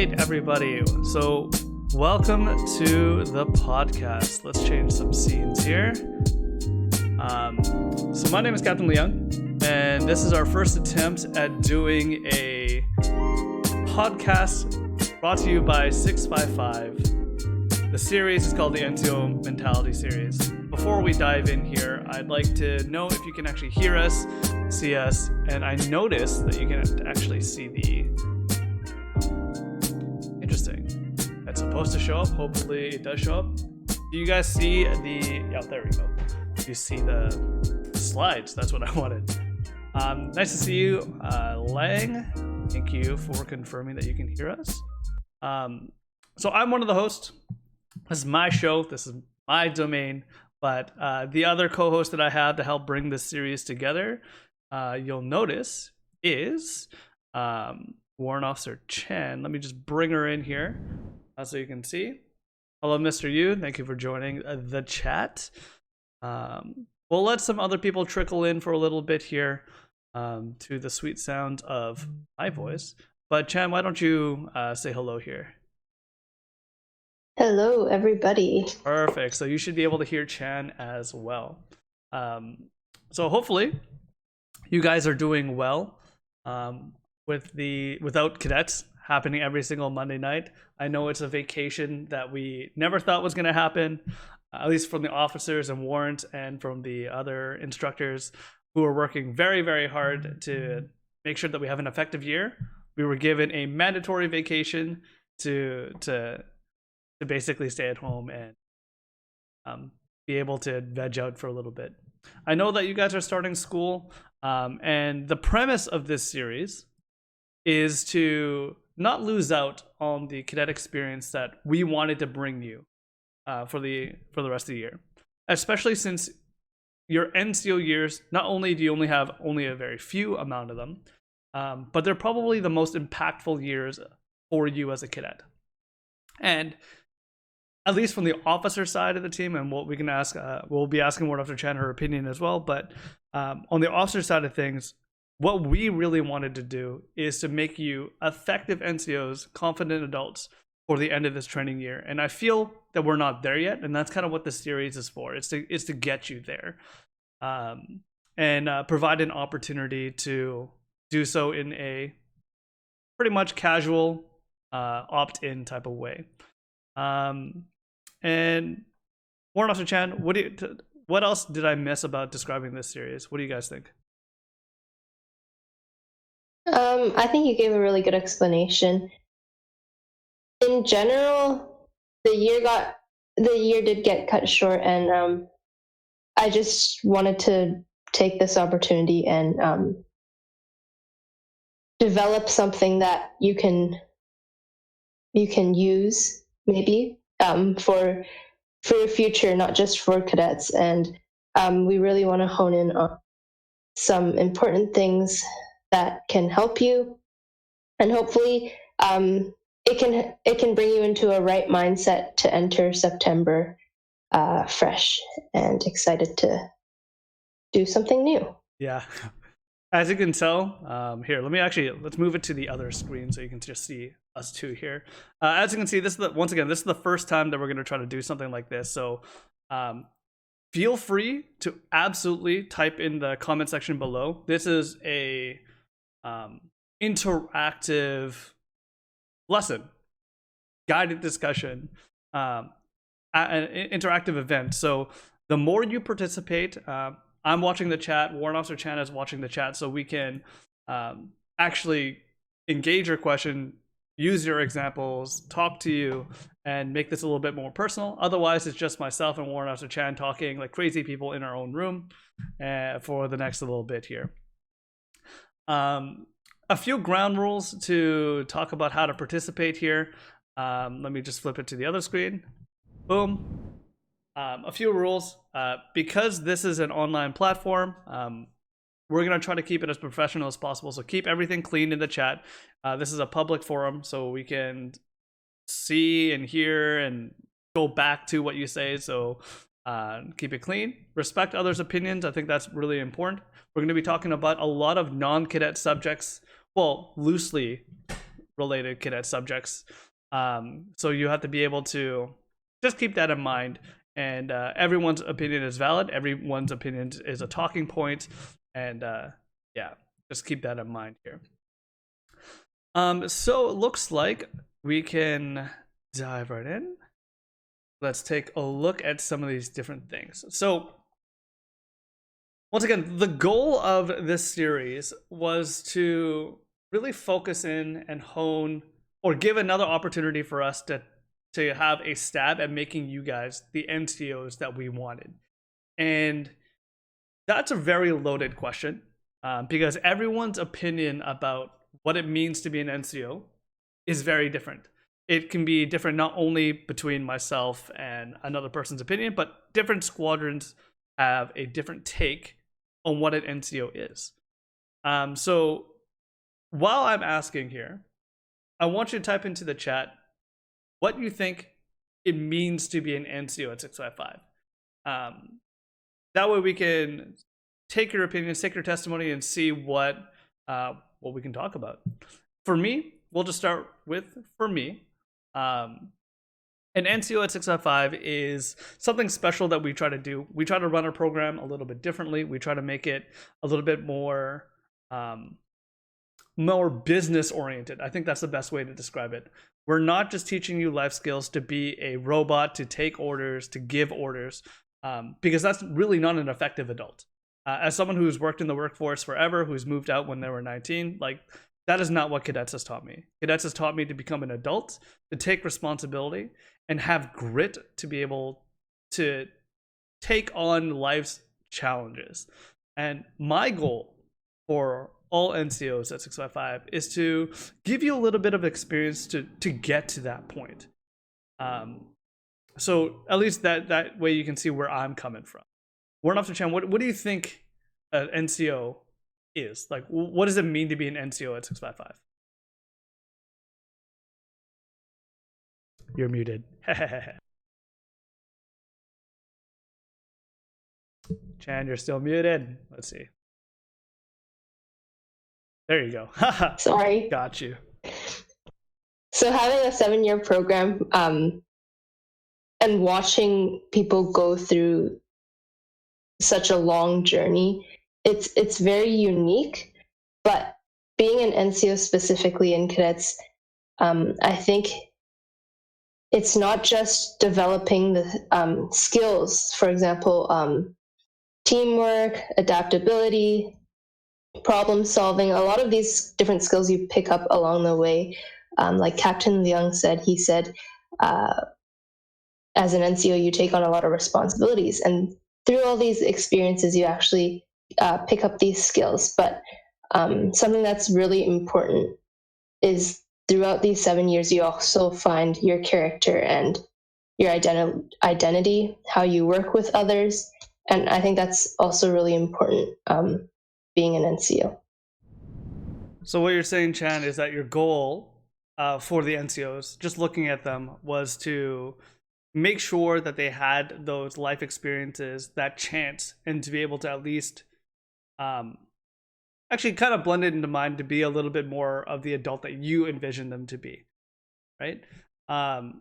right, everybody. So, welcome to the podcast. Let's change some scenes here. So my name is Captain Leung, and this is our first attempt at doing a podcast brought to you by 655. The series is called the NCO Mentality Series. Before we dive in here, I'd like to know if you can actually hear us, see us, and I noticed that you can actually see the... Interesting. That's supposed to show up. Hopefully it does show up. Do you guys see the... Yeah, there we go. You see the slides. That's what I wanted. Nice to see you, Leung. Thank you for confirming that you can hear us. So I'm one of the hosts. This is my show. This is my domain. But the other co-host that I have to help bring this series together, you'll notice, is Warrant Officer Chen. Let me just bring her in here so you can see. Hello, Mr. Yu. Thank you for joining the chat. We'll let some other people trickle in for a little bit here to the sweet sound of my voice. But Chen, why don't you say hello here? Hello, everybody. Perfect. So you should be able to hear Chan as well. So hopefully you guys are doing well without cadets happening every single Monday night. I know it's a vacation that we never thought was going to happen, at least from the officers and warrant and from the other instructors who are working very, very hard to make sure that we have an effective year. We were given a mandatory vacation to basically stay at home and be able to veg out for a little bit. I know that you guys are starting school, and the premise of this series is to not lose out on the cadet experience that we wanted to bring you for the rest of the year, especially since your NCO years, not only do you only have a very few amount of them, but they're probably the most impactful years for you as a cadet. And at least from the officer side of the team, and what we can ask, we'll be asking Warrant Officer Chan her opinion as well. But on the officer side of things, what we really wanted to do is to make you effective NCOs, confident adults for the end of this training year. And I feel that we're not there yet, and that's kind of what this series is for. It's to get you there, and provide an opportunity to do so in a pretty much casual, opt-in type of way. And Warrant Officer Chan, what else did I miss about describing this series? What do you guys think? I think you gave a really good explanation. In general, the year did get cut short, and I just wanted to take this opportunity and develop something that you can use maybe for your future, not just for cadets. And we really want to hone in on some important things that can help you, and hopefully it can bring you into a right mindset to enter September fresh and excited to do something new. Yeah. As you can tell, here, let's move it to the other screen so you can just see us two here. As you can see, this is the first time that we're going to try to do something like this. So feel free to absolutely type in the comment section below. This is a interactive lesson, guided discussion, an interactive event. So the more you participate, I'm watching the chat, Warrant Officer Chan is watching the chat, so we can actually engage your question, use your examples, talk to you, and make this a little bit more personal. Otherwise, it's just myself and Warrant Officer Chan talking like crazy people in our own room for the next little bit here. A few ground rules to talk about how to participate here. Let me just flip it to the other screen. Boom. A few rules. Because this is an online platform, we're going to try to keep it as professional as possible. So keep everything clean in the chat. This is a public forum, so we can see and hear and go back to what you say. So keep it clean. Respect others' opinions. I think that's really important. We're going to be talking about a lot of non-cadet subjects, well, loosely related cadet subjects. So you have to be able to just keep that in mind. And everyone's opinion is valid. Everyone's opinion is a talking point. And yeah, just keep that in mind here. So it looks like we can dive right in. Let's take a look at some of these different things. So once again, the goal of this series was to really focus in and hone, or give another opportunity for us to have a stab at making you guys the NCOs that we wanted. And that's a very loaded question, because everyone's opinion about what it means to be an NCO is very different. It can be different not only between myself and another person's opinion, but different squadrons have a different take on what an NCO is. So while I'm asking here, I want you to type into the chat what you think it means to be an NCO at 655. That way we can take your opinions, take your testimony, and see what we can talk about. For me, we'll just start with, for me, an NCO at 655 is something special that we try to do. We try to run our program a little bit differently. We try to make it a little bit more business oriented. I think that's the best way to describe it. We're not just teaching you life skills to be a robot, to take orders, to give orders, because that's really not an effective adult. As someone who's worked in the workforce forever, who's moved out when they were 19, like, that is not what cadets has taught me. Cadets has taught me to become an adult, to take responsibility, and have grit to be able to take on life's challenges. And my goal for all NCOs at 655 is to give you a little bit of experience to get to that point. So at least that way you can see where I'm coming from. Warren Officer Chan, what do you think an NCO is? Like, what does it mean to be an NCO at 655? You're muted. Chan, you're still muted. Let's see. There you go. Sorry. Got you. So having a 7-year program and watching people go through such a long journey, it's very unique. But being an NCO specifically in cadets, I think it's not just developing the skills, for example, teamwork, adaptability, problem solving. A lot of these different skills you pick up along the way. Like Captain Leung said, he said, as an NCO, you take on a lot of responsibilities. And through all these experiences, you actually pick up these skills. But something that's really important is throughout these 7 years, you also find your character and your identity, how you work with others. And I think that's also really important, being an NCO. So what you're saying, Chan, is that your goal for the NCOs, just looking at them, was to make sure that they had those life experiences, that chance, and to be able to at least actually kind of blend it into mind to be a little bit more of the adult that you envision them to be, right? I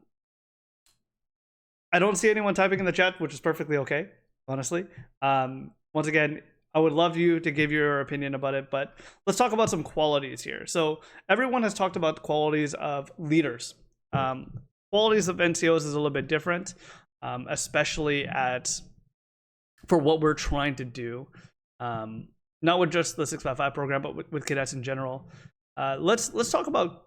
don't see anyone typing in the chat, which is perfectly okay, honestly. Once again, I would love you to give your opinion about it, but let's talk about some qualities here. So everyone has talked about the qualities of leaders. Qualities of NCOs is a little bit different, especially for what we're trying to do. Not with just the 655 program, but with cadets in general. Let's talk about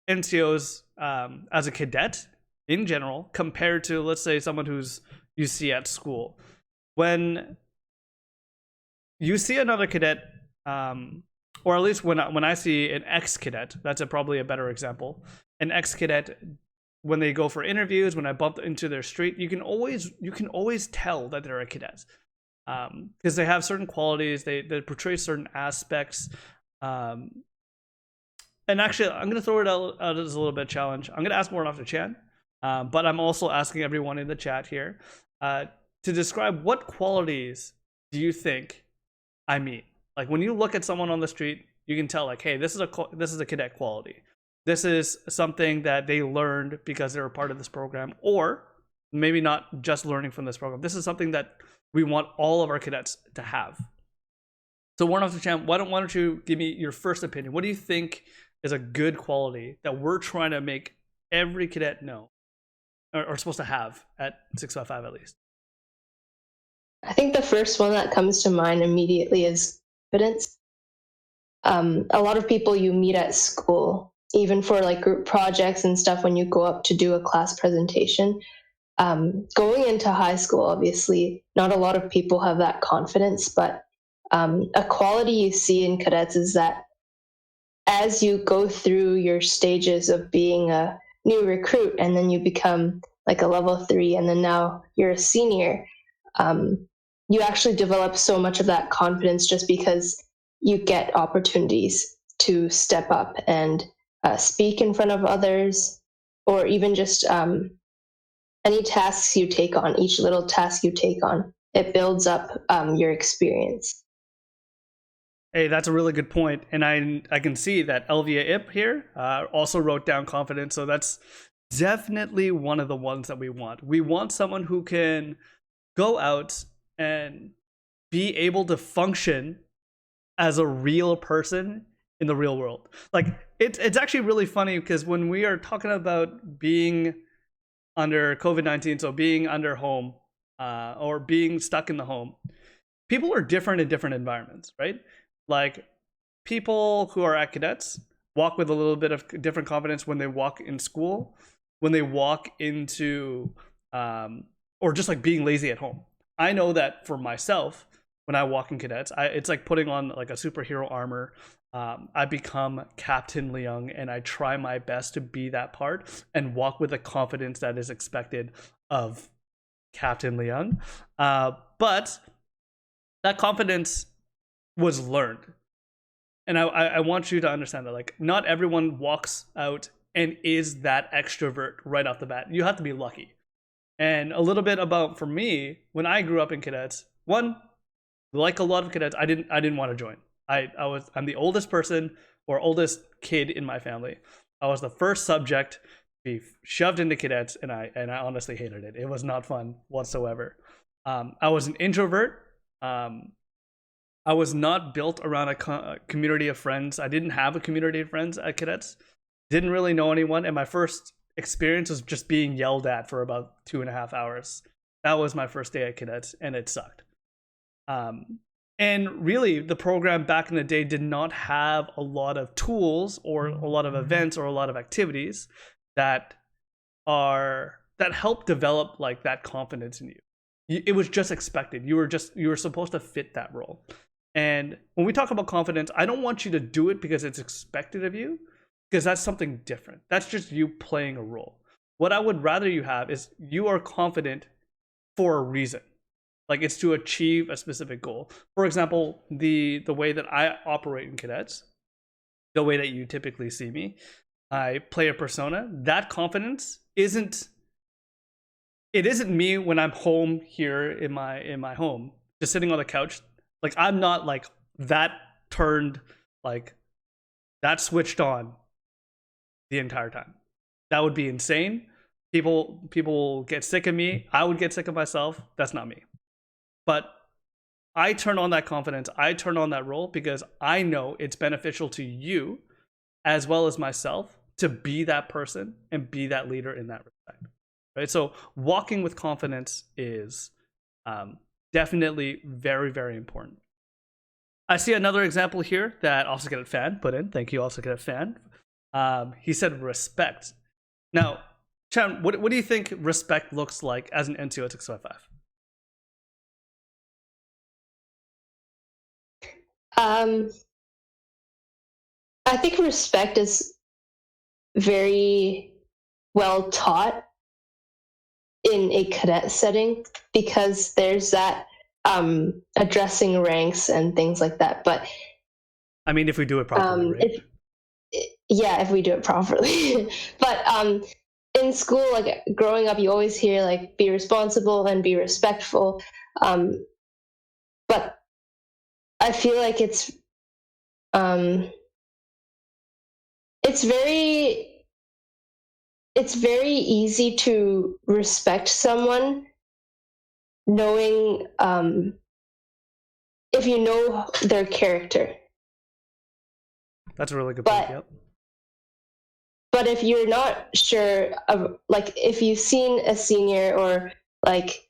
NCOs as a cadet in general compared to, let's say, someone who's you see at school. When you see another cadet, or at least when I see an ex-cadet, that's probably a better example. An ex-cadet, when they go for interviews, when I bump into their street, you can always tell that they're a cadet, because they have certain qualities, they portray certain aspects. And actually, I'm going to throw it out as a little bit of challenge. I'm going to ask more Officer Chan, but I'm also asking everyone in the chat here to describe what qualities do you think I mean. Like, when you look at someone on the street, You can tell like, hey, this is a cadet quality. This is something that they learned because they were part of this program, or maybe not just learning from this program. This is something that we want all of our cadets to have. So Warren Officer Champ, why don't you give me your first opinion? What do you think is a good quality that we're trying to make every cadet know or supposed to have at 655 at least? I think the first one that comes to mind immediately is confidence. A lot of people you meet at school, even for like group projects and stuff, when you go up to do a class presentation, going into high school, obviously, not a lot of people have that confidence, but a quality you see in cadets is that as you go through your stages of being a new recruit and then you become like a level 3 and then now you're a senior, you actually develop so much of that confidence just because you get opportunities to step up and speak in front of others, or even just any tasks you take on, each little task you take on, it builds up your experience. Hey, that's a really good point, and I can see that Elvia Ip here also wrote down confidence. So that's definitely one of the ones that we want. We want someone who can go out and be able to function as a real person in the real world. Like it's actually really funny because when we are talking about being under COVID-19, so being under home or being stuck in the home, people are different in different environments, right? Like people who are at cadets walk with a little bit of different confidence when they walk in school, when they walk into, or just like being lazy at home. I know that for myself, when I walk in cadets, it's like putting on like a superhero armor. I become Captain Leung, and I try my best to be that part and walk with the confidence that is expected of Captain Leung. But that confidence was learned. And I want you to understand that like not everyone walks out and is that extrovert right off the bat. You have to be lucky. And a little bit about for me, when I grew up in cadets, one, like a lot of cadets, I didn't want to join. I'm the oldest person or oldest kid in my family. I was the first subject to be shoved into cadets, and I honestly hated it. It was not fun whatsoever. I was an introvert. I was not built around a community of friends. I didn't have a community of friends at cadets. Didn't really know anyone, and my first experience was just being yelled at for about 2.5 hours. That was my first day at cadets, and it sucked. And really, the program back in the day did not have a lot of tools or a lot of events or a lot of activities that help develop like that confidence in you. It was just expected. You were supposed to fit that role. And when we talk about confidence, I don't want you to do it because it's expected of you, because that's something different. That's just you playing a role. What I would rather you have is you are confident for a reason. Like it's to achieve a specific goal. For example, the way that I operate in cadets, the way that you typically see me, I play a persona. That confidence isn't me when I'm home here in my home, just sitting on the couch. Like I'm not like that turned, like that switched on the entire time. That would be insane. People get sick of me. I would get sick of myself. That's not me. But I turn on that confidence. I turn on that role because I know it's beneficial to you as well as myself to be that person and be that leader in that respect. Right? So walking with confidence is definitely very, very important. I see another example here that Officer Cadet Fan put in. Thank you, Officer Cadet Fan. He said respect. Now, Chan, what do you think respect looks like as an NCO at 655? I think respect is very well taught in a cadet setting because there's that addressing ranks and things like that. But I mean, if we do it properly, right? If we do it properly. But in school, like growing up, you always hear like be responsible and be respectful. But I feel like it's it's very easy to respect someone knowing if you know their character. That's a really good point. Yep. But if you're not sure of, like, if you've seen a senior or like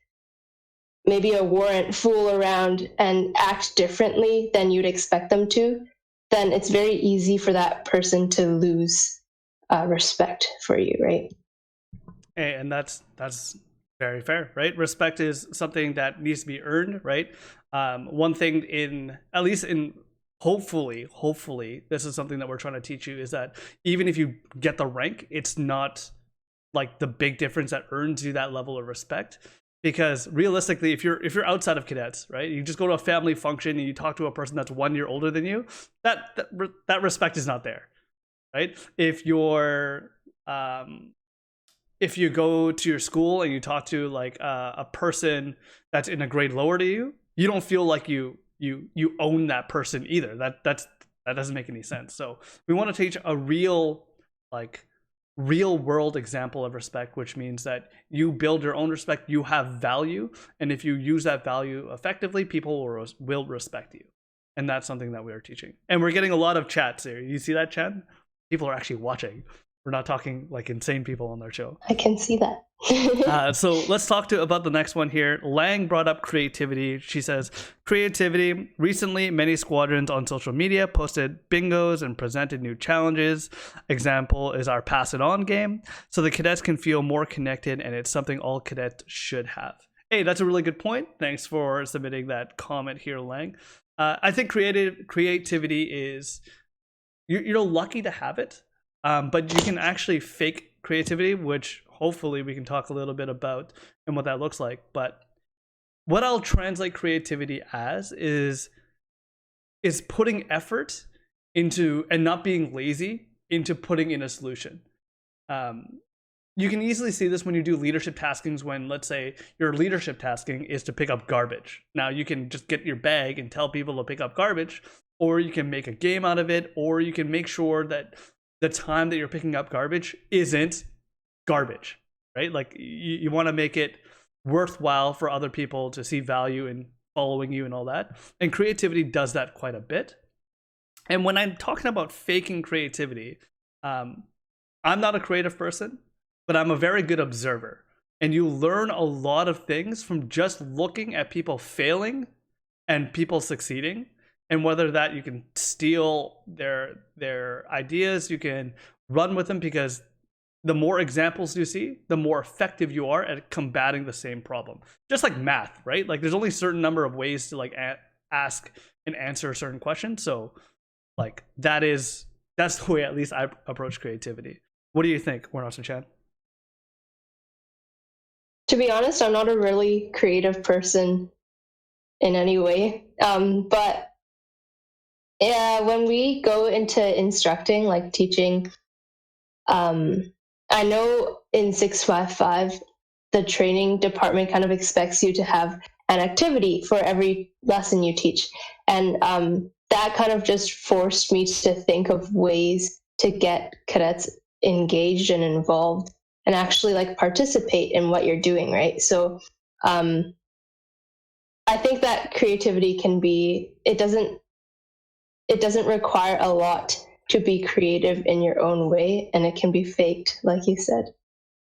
maybe a warrant fool around and act differently than you'd expect them to, then it's very easy for that person to lose respect for you, right? And that's very fair, right? Respect is something that needs to be earned, right? One thing at least in hopefully this is something that we're trying to teach you, is that even if you get the rank, it's not like the big difference that earns you that level of respect. Because realistically, if you're outside of cadets, right, you just go to a family function and you talk to a person that's 1 year older than you, that respect is not there, right? If you go to your school and you talk to like a person that's in a grade lower to you, you don't feel like you own that person either. That doesn't make any sense. So we want to teach a real world example of respect, which means that you build your own respect, you have value, and if you use that value effectively, people will respect you. And that's something that we are teaching. And we're getting a lot of chats here. You see that, chat? People are actually watching. We're not talking like insane people on our show. I can see that. So let's talk about the next one here. Leung brought up creativity. She says, creativity. Recently, many squadrons on social media posted bingos and presented new challenges. Example is our Pass It On game. So the cadets can feel more connected, and it's something all cadets should have. Hey, that's a really good point. Thanks for submitting that comment here, Leung. I think creativity is, you're lucky to have it. But you can actually fake creativity, which hopefully we can talk a little bit about and what that looks like. But what I'll translate creativity as is putting effort into, and not being lazy, into putting in a solution. You can easily see this when you do leadership taskings, when, let's say, your leadership tasking is to pick up garbage. Now, you can just get your bag and tell people to pick up garbage, or you can make a game out of it, or you can make sure that the time that you're picking up garbage isn't garbage, right? Like you want to make it worthwhile for other people to see value in following you and all that. And creativity does that quite a bit. And when I'm talking about faking creativity, I'm not a creative person, but I'm a very good observer. And you learn a lot of things from just looking at people failing and people succeeding. And whether that you can steal their ideas, you can run with them, because the more examples you see, the more effective you are at combating the same problem. Just like math, right? Like there's only a certain number of ways to like ask and answer a certain question. So like that's the way at least I approach creativity. What do you think, Warnos and Chad? To be honest, I'm not a really creative person in any way. But yeah, when we go into instructing, like teaching, I know in 655, the training department kind of expects you to have an activity for every lesson you teach. And that kind of just forced me to think of ways to get cadets engaged and involved and actually like participate in what you're doing, right? So I think that creativity can be, it doesn't require a lot to be creative in your own way, and it can be faked, like you said.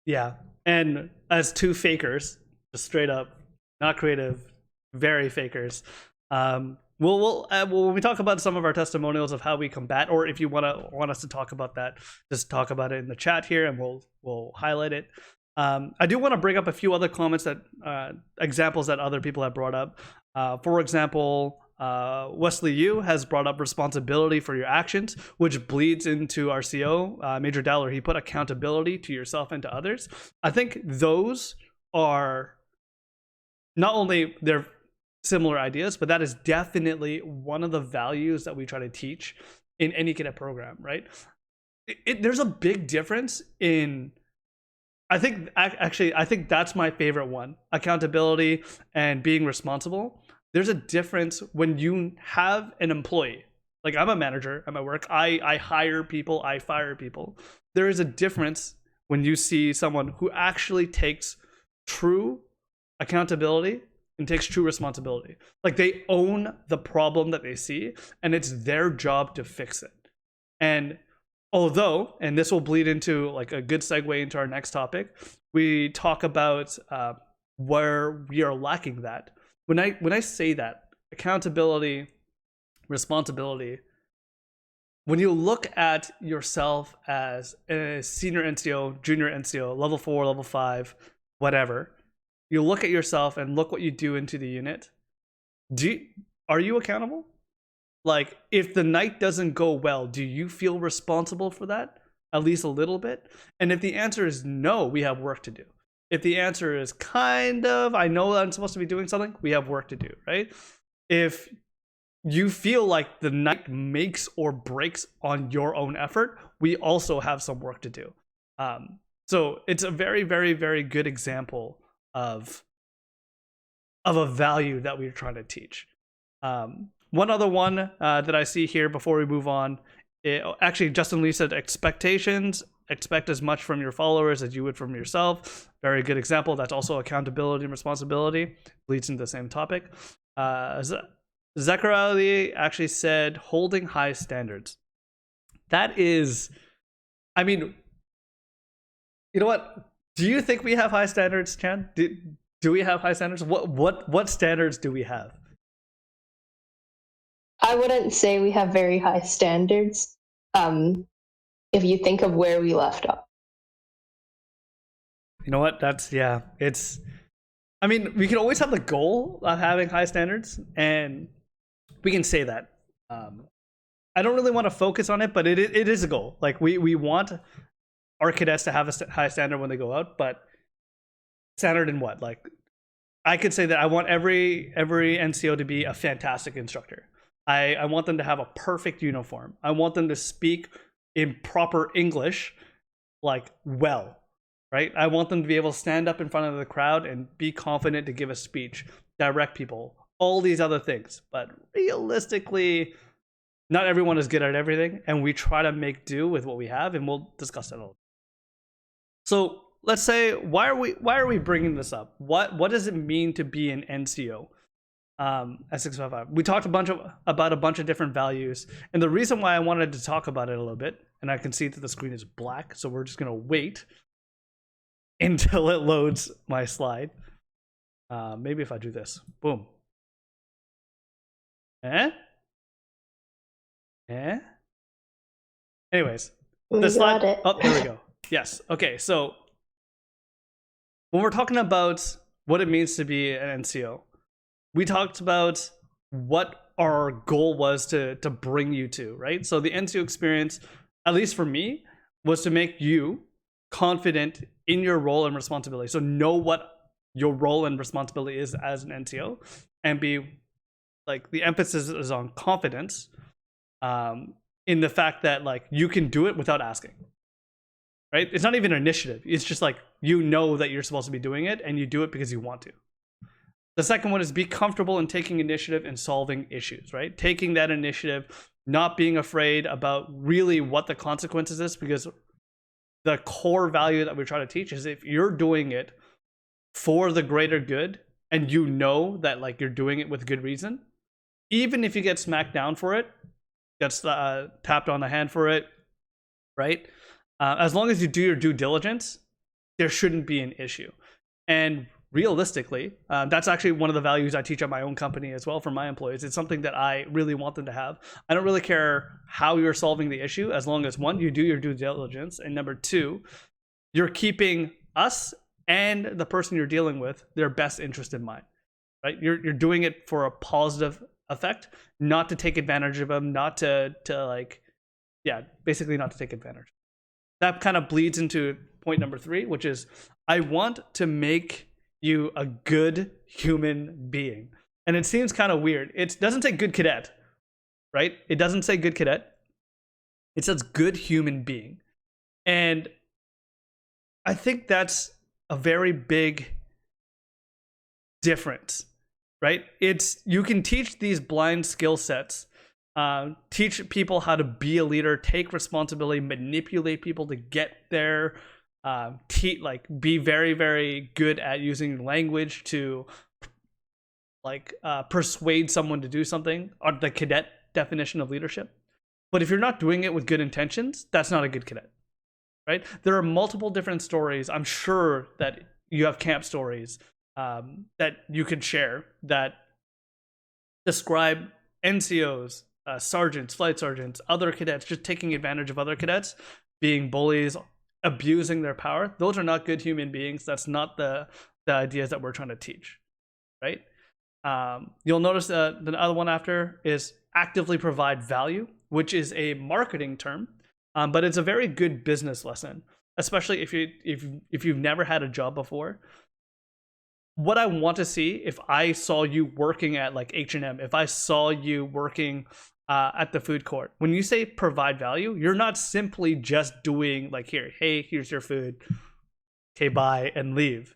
Yeah. And as two fakers, just straight up, not creative, very fakers, we'll when we talk about some of our testimonials of how we combat, or if you want us to talk about that, just talk about it in the chat here and we'll highlight it. I do want to bring up a few other comments that examples that other people have brought up. For example, Wesley Yu has brought up responsibility for your actions, which bleeds into our CO, Major Dowler. He put accountability to yourself and to others. I think those are not only they're similar ideas, but that is definitely one of the values that we try to teach in any cadet program, right? There's a big difference in, I think that's my favorite one, accountability and being responsible. There's a difference when you have an employee, Like, I'm a manager at my work. I hire people, I fire people. There is a difference when you see someone who actually takes true accountability and takes true responsibility. Like, they own the problem that they see, and it's their job to fix it. And although, and this will bleed into like a good segue into our next topic, we talk about where we are lacking that. When I say that accountability, responsibility, when you look at yourself as a senior NCO, junior NCO, level 4, level 5, whatever, you look at yourself and look what you do into the unit. Are you accountable? Like, if the night doesn't go well, do you feel responsible for that? At least a little bit? And if the answer is no, we have work to do. If the answer is kind of, I know I'm supposed to be doing something, we have work to do, right? If you feel like the night makes or breaks on your own effort, we also have some work to do. So it's a very, very, very good example of a value that we're trying to teach. One other one that I see here before we move on, actually, Justin Lee said expectations. Expect as much from your followers as you would from yourself. Very good example. That's also accountability and responsibility. Leads into the same topic. Zachar Ali actually said holding high standards. That is, I mean, you know what? Do you think we have high standards, Chan? Do we have high standards? What standards do we have? I wouldn't say we have very high standards. If you think of where we left off. You know what? I mean, we can always have the goal of having high standards, and we can say that. I don't really want to focus on it, but it is a goal. Like, we want our cadets to have a high standard when they go out, but standard in what? Like, I could say that I want every NCO to be a fantastic instructor. I want them to have a perfect uniform. I want them to speak in proper English, like, well, right? I want them to be able to stand up in front of the crowd and be confident to give a speech, direct people, all these other things. But realistically, not everyone is good at everything, and we try to make do with what we have, and we'll discuss that a little. So let's say, why are we bringing this up? What does it mean to be an NCO? At 655, we talked about a bunch of different values, and the reason why I wanted to talk about it a little bit, and I can see that the screen is black, so we're just gonna wait until it loads my slide. Maybe if I do this, boom. Anyways, the slide. Oh, there we go. Yes. Okay. So when we're talking about what it means to be an NCO, we talked about what our goal was to bring you to, right? So the NCO experience, at least for me, was to make you confident in your role and responsibility. So know what your role and responsibility is as an NCO, and be like, the emphasis is on confidence, in the fact that, like, you can do it without asking, right? It's not even an initiative. It's just like, you know that you're supposed to be doing it, and you do it because you want to. The second one is be comfortable in taking initiative and solving issues, right? Taking that initiative, not being afraid about really what the consequences is, because the core value that we try to teach is, if you're doing it for the greater good, and you know that, like, you're doing it with good reason, even if you get smacked down for it, gets tapped on the hand for it, right? As long as you do your due diligence, there shouldn't be an issue. And realistically, that's actually one of the values I teach at my own company as well for my employees. It's something that I really want them to have. I don't really care how you're solving the issue, as long as, one, you do your due diligence, and number two, you're keeping us and the person you're dealing with their best interest in mind, right? You're doing it for a positive effect, not to take advantage of them, not to like, yeah, basically not to take advantage. That kind of bleeds into point number 3, which is, I want to make you a good human being. And it seems kind of weird. It doesn't say good cadet, right? It doesn't say good cadet. It says good human being. And I think that's a very big difference, right? You can teach these blind skill sets teach people how to be a leader, take responsibility, manipulate people to get there, be very, very good at using language to persuade someone to do something, or the cadet definition of leadership. But if you're not doing it with good intentions, that's not a good cadet, right? There are multiple different stories. I'm sure that you have camp stories that you could share that describe NCOs, sergeants, flight sergeants, other cadets just taking advantage of other cadets, being bullies, abusing their power. Those are not good human beings. That's not the ideas that we're trying to teach, right? You'll notice the other one after is actively provide value, which is a marketing term, but it's a very good business lesson, especially if you've never had a job before. What I want to see, if I saw you working at like H&M, if I saw you working at the food court, when you say provide value, you're not simply just doing like, here's your food, okay, bye, and leave.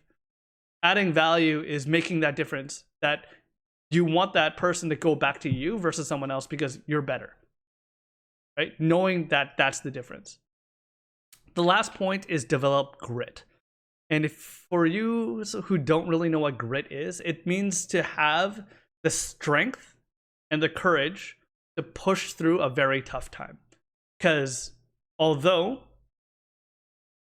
Adding value is making that difference, that you want that person to go back to you versus someone else because you're better, right? Knowing that that's the difference. The last point is develop grit. And if for you who don't really know what grit is, it means to have the strength and the courage to push through a very tough time. Because although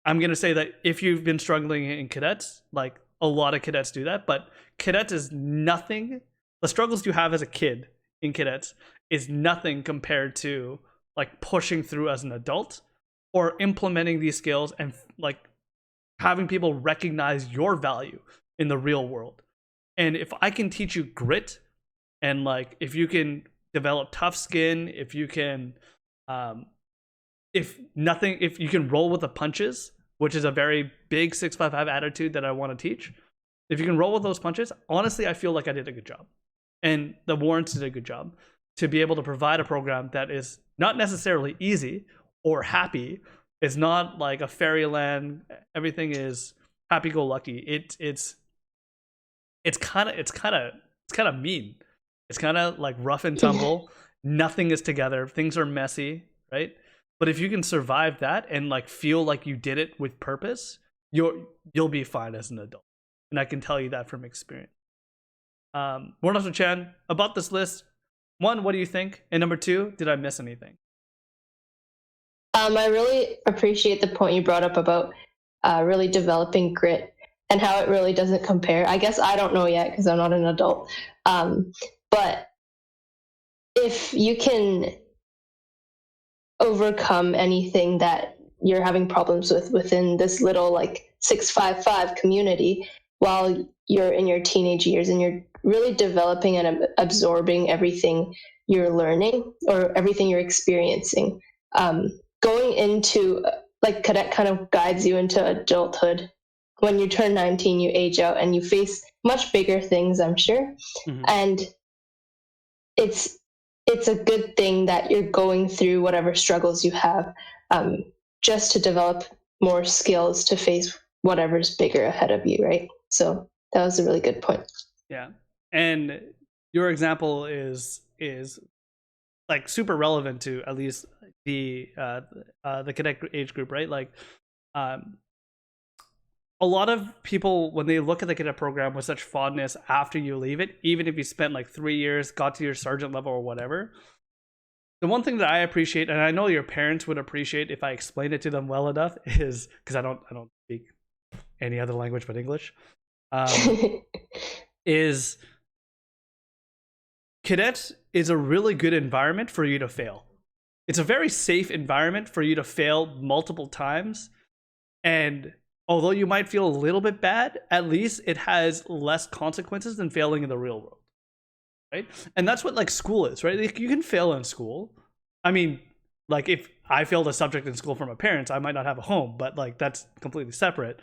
I'm going to say that if you've been struggling in cadets, like a lot of cadets do that, but cadets is nothing. The struggles you have as a kid in cadets is nothing compared to like pushing through as an adult or implementing these skills and like having people recognize your value in the real world. And if I can teach you grit, and like if you can develop tough skin, if you can if you can roll with the punches, which is a very big 655 attitude that I want to teach, if you can roll with those punches, honestly I feel like I did a good job, and the warrants did a good job to be able to provide a program that is not necessarily easy or happy. It's not like a fairyland. Everything is happy-go-lucky. It's kind of mean. It's kind of like rough and tumble. Nothing is together. Things are messy, right? But if you can survive that and like feel like you did it with purpose, you'll be fine as an adult. And I can tell you that from experience. Warnoso Chan, about this list, 1, what do you think? And number 2, did I miss anything? I really appreciate the point you brought up about really developing grit and how it really doesn't compare. I guess I don't know yet because I'm not an adult. But if you can overcome anything that you're having problems with within this little like 655 community while you're in your teenage years and you're really developing and absorbing everything you're learning or everything you're experiencing, going into like cadet kind of guides you into adulthood. When you turn 19, you age out and you face much bigger things, I'm sure. Mm-hmm. And it's a good thing that you're going through whatever struggles you have, just to develop more skills to face whatever's bigger ahead of you, right? So that was a really good point. Yeah. And your example is like super relevant to at least the cadet age group, right? Like a lot of people, when they look at the cadet program with such fondness after you leave it, even if you spent like 3 years, got to your sergeant level or whatever, the one thing that I appreciate, and I know your parents would appreciate if I explained it to them well enough, is because I don't speak any other language but English, is cadets is a really good environment for you to fail. It's a very safe environment for you to fail multiple times. And although you might feel a little bit bad, at least it has less consequences than failing in the real world, right? And that's what like school is, right? Like, you can fail in school. I mean, like if I failed a subject in school from my parents, I might not have a home, but like that's completely separate.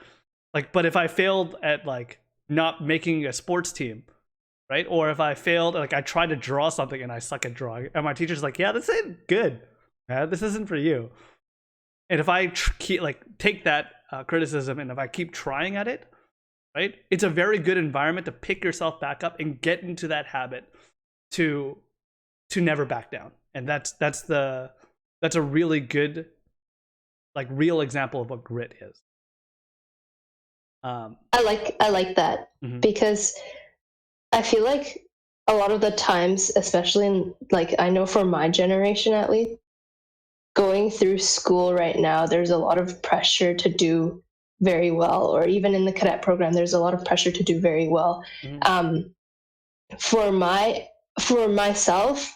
Like, but if I failed at like not making a sports team, right? Or if I failed, like I tried to draw something and I suck at drawing, and my teacher's like, "Yeah, this ain't good. This isn't for you." And if I take that criticism and if I keep trying at it, right? It's a very good environment to pick yourself back up and get into that habit to to never back down. And that's a really good, like, real example of what grit is. I like that, mm-hmm. because I feel like a lot of the times, especially in, like, I know for my generation at least, going through school right now, there's a lot of pressure to do very well, or even in the cadet program, there's a lot of pressure to do very well. Mm-hmm. For myself,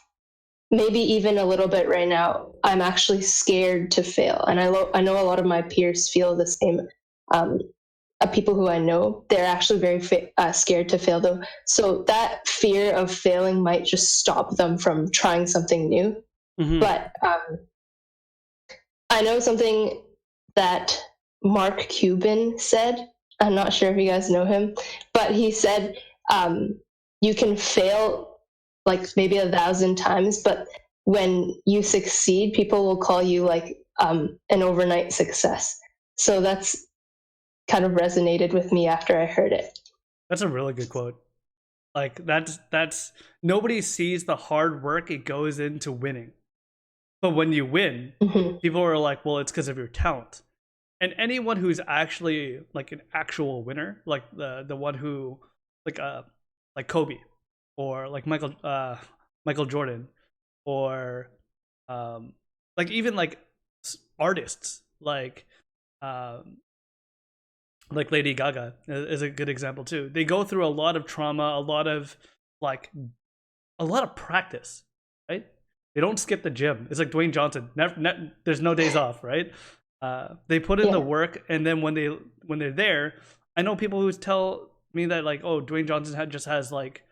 maybe even a little bit right now, I'm actually scared to fail, and I know a lot of my peers feel the same. People who I know, they're actually very scared to fail, though. So that fear of failing might just stop them from trying something new. Mm-hmm. But I know something that Mark Cuban said. I'm not sure if you guys know him, but he said you can fail like maybe 1,000 times, but when you succeed, people will call you like an overnight success. So that's kind of resonated with me after I heard it. That's a really good quote. Like, that's nobody sees the hard work it goes into winning. But when you win, mm-hmm. people are like, well, it's because of your talent. And anyone who's actually like an actual winner, like the one who like Kobe, or like Michael Jordan, or like even like artists like Lady Gaga is a good example too. They go through a lot of trauma, a lot of practice, right? They don't skip the gym. It's like Dwayne Johnson. There's no days off, right? They put in the work, and then when they're there, I know people who tell me that like, oh, Dwayne Johnson just has like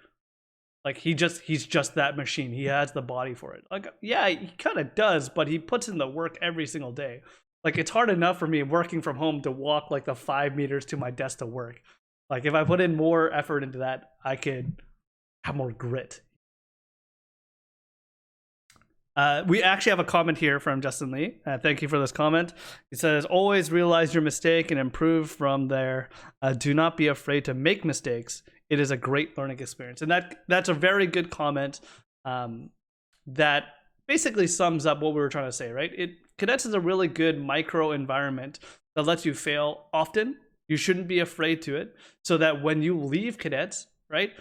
he's just that machine. He has the body for it. Like, yeah, he kind of does, but he puts in the work every single day. Like, it's hard enough for me working from home to walk like the 5 meters to my desk to work. Like, if I put in more effort into that, I could have more grit. We actually have a comment here from Justin Lee. Thank you for this comment. He says, always realize your mistake and improve from there. Do not be afraid to make mistakes. It is a great learning experience. And that's a very good comment that basically sums up what we were trying to say, right? Cadets is a really good micro environment that lets you fail often. You shouldn't be afraid to it, so that when you leave cadets, right,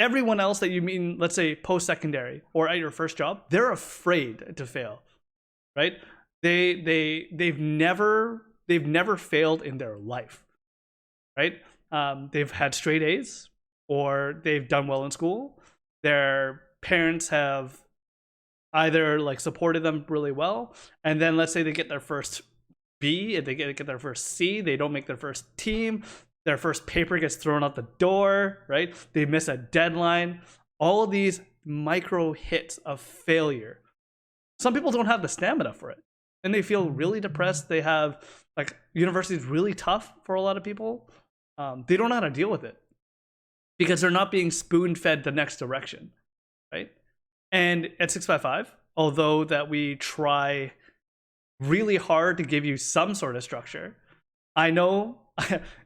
everyone else that you meet, let's say post-secondary or at your first job, they're afraid to fail, right? They've never failed in their life, right? They've had straight A's, or they've done well in school. Their parents have either like supported them really well, and then let's say they get their first B, if they get their first C, they don't make their first team, their first paper gets thrown out the door, right? They miss a deadline. All of these micro hits of failure. Some people don't have the stamina for it, and they feel really depressed. They have, like, university is really tough for a lot of people. They don't know how to deal with it because they're not being spoon-fed the next direction, right? And at 655, although that we try really hard to give you some sort of structure, I know,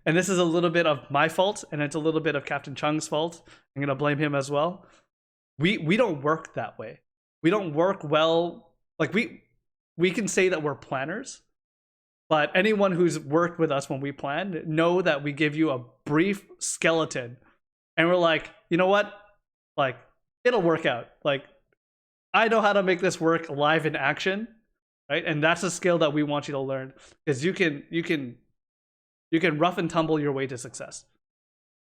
and this is a little bit of my fault, and it's a little bit of Captain Chung's fault. I'm going to blame him as well. We don't work that way. We don't work well. Like, we can say that we're planners, but anyone who's worked with us when we plan know that we give you a brief skeleton, and we're like, you know what? Like, it'll work out. Like, I know how to make this work live in action, right? And that's a skill that we want you to learn, because you can rough and tumble your way to success.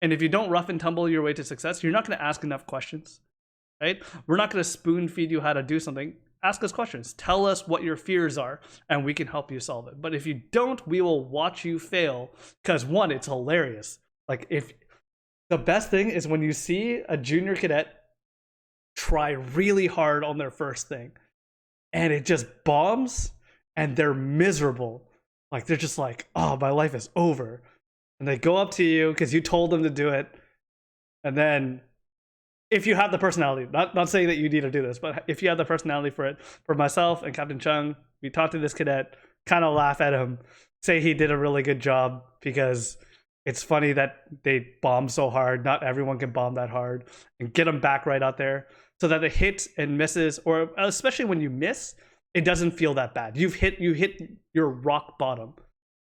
And if you don't rough and tumble your way to success, you're not going to ask enough questions, right? We're not going to spoon feed you how to do something. Ask us questions. Tell us what your fears are, and we can help you solve it. But if you don't, we will watch you fail, because one, it's hilarious. Like, if the best thing is when you see a junior cadet try really hard on their first thing, and it just bombs, and they're miserable. Like, they're just like, oh, my life is over. And they go up to you because you told them to do it. And then, if you have the personality, not saying that you need to do this, but if you have the personality for it, for myself and Captain Chung, we talk to this cadet, kind of laugh at him, say he did a really good job, because it's funny that they bomb so hard. Not everyone can bomb that hard, and get them back right out there. so that the hits and misses, or especially when you miss, it doesn't feel that bad. You hit your rock bottom,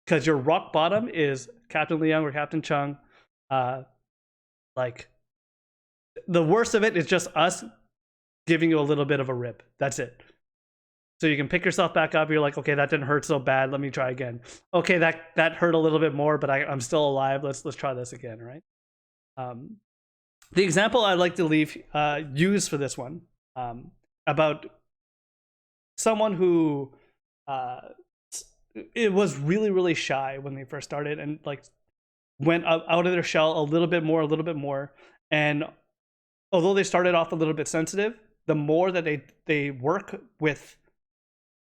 because your rock bottom is Captain Leung or Captain Chung. Like, the worst of it is just us giving you a little bit of a rip. That's it. So you can pick yourself back up. You're like, okay, that didn't hurt so bad. Let me try again. Okay, that hurt a little bit more, but I'm still alive. Let's try this again, right? The example I'd like to use for this one, about someone who it was really, really shy when they first started, and like went out of their shell a little bit more. And although they started off a little bit sensitive, the more that they work with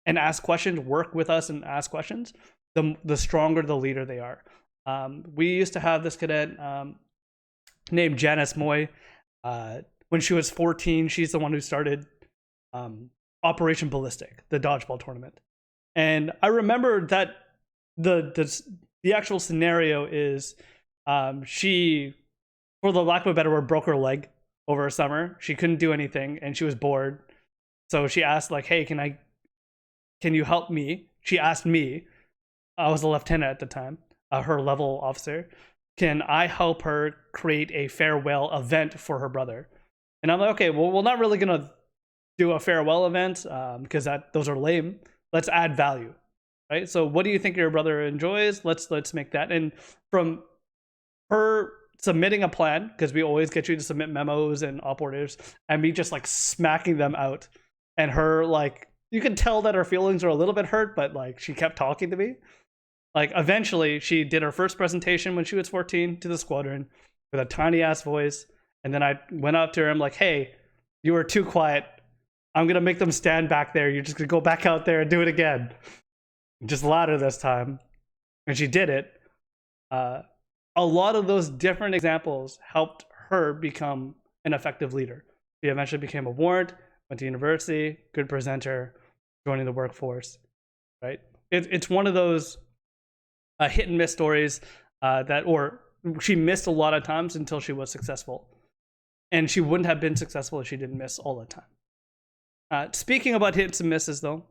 and ask questions, work with us and ask questions, the stronger the leader they are. We used to have this cadet named Janice Moy. When she was 14, she's the one who started Operation Ballistic, the dodgeball tournament. And I remember that the actual scenario is she, for the lack of a better word, broke her leg over a summer. She couldn't do anything and she was bored. So she asked, like, hey, can you help me? She asked me, I was a lieutenant at the time, her level officer, can I help her create a farewell event for her brother? And I'm like, okay, well, we're not really gonna do a farewell event because those are lame. Let's add value, right? So what do you think your brother enjoys? Let's make that. And from her submitting a plan, because we always get you to submit memos and op orders, and me just like smacking them out, and her, like, you can tell that her feelings are a little bit hurt, but like she kept talking to me. Like, eventually she did her first presentation when she was 14 to the squadron with a tiny ass voice. And then I went up to her. I'm like, hey, you were too quiet. I'm going to make them stand back there. You're just going to go back out there and do it again. Just louder this time. And she did it. A lot of those different examples helped her become an effective leader. She eventually became a warrant, went to university, good presenter, joining the workforce, right? It's one of those hit and miss stories or she missed a lot of times until she was successful. And she wouldn't have been successful if she didn't miss all the time. Speaking about hits and misses, though,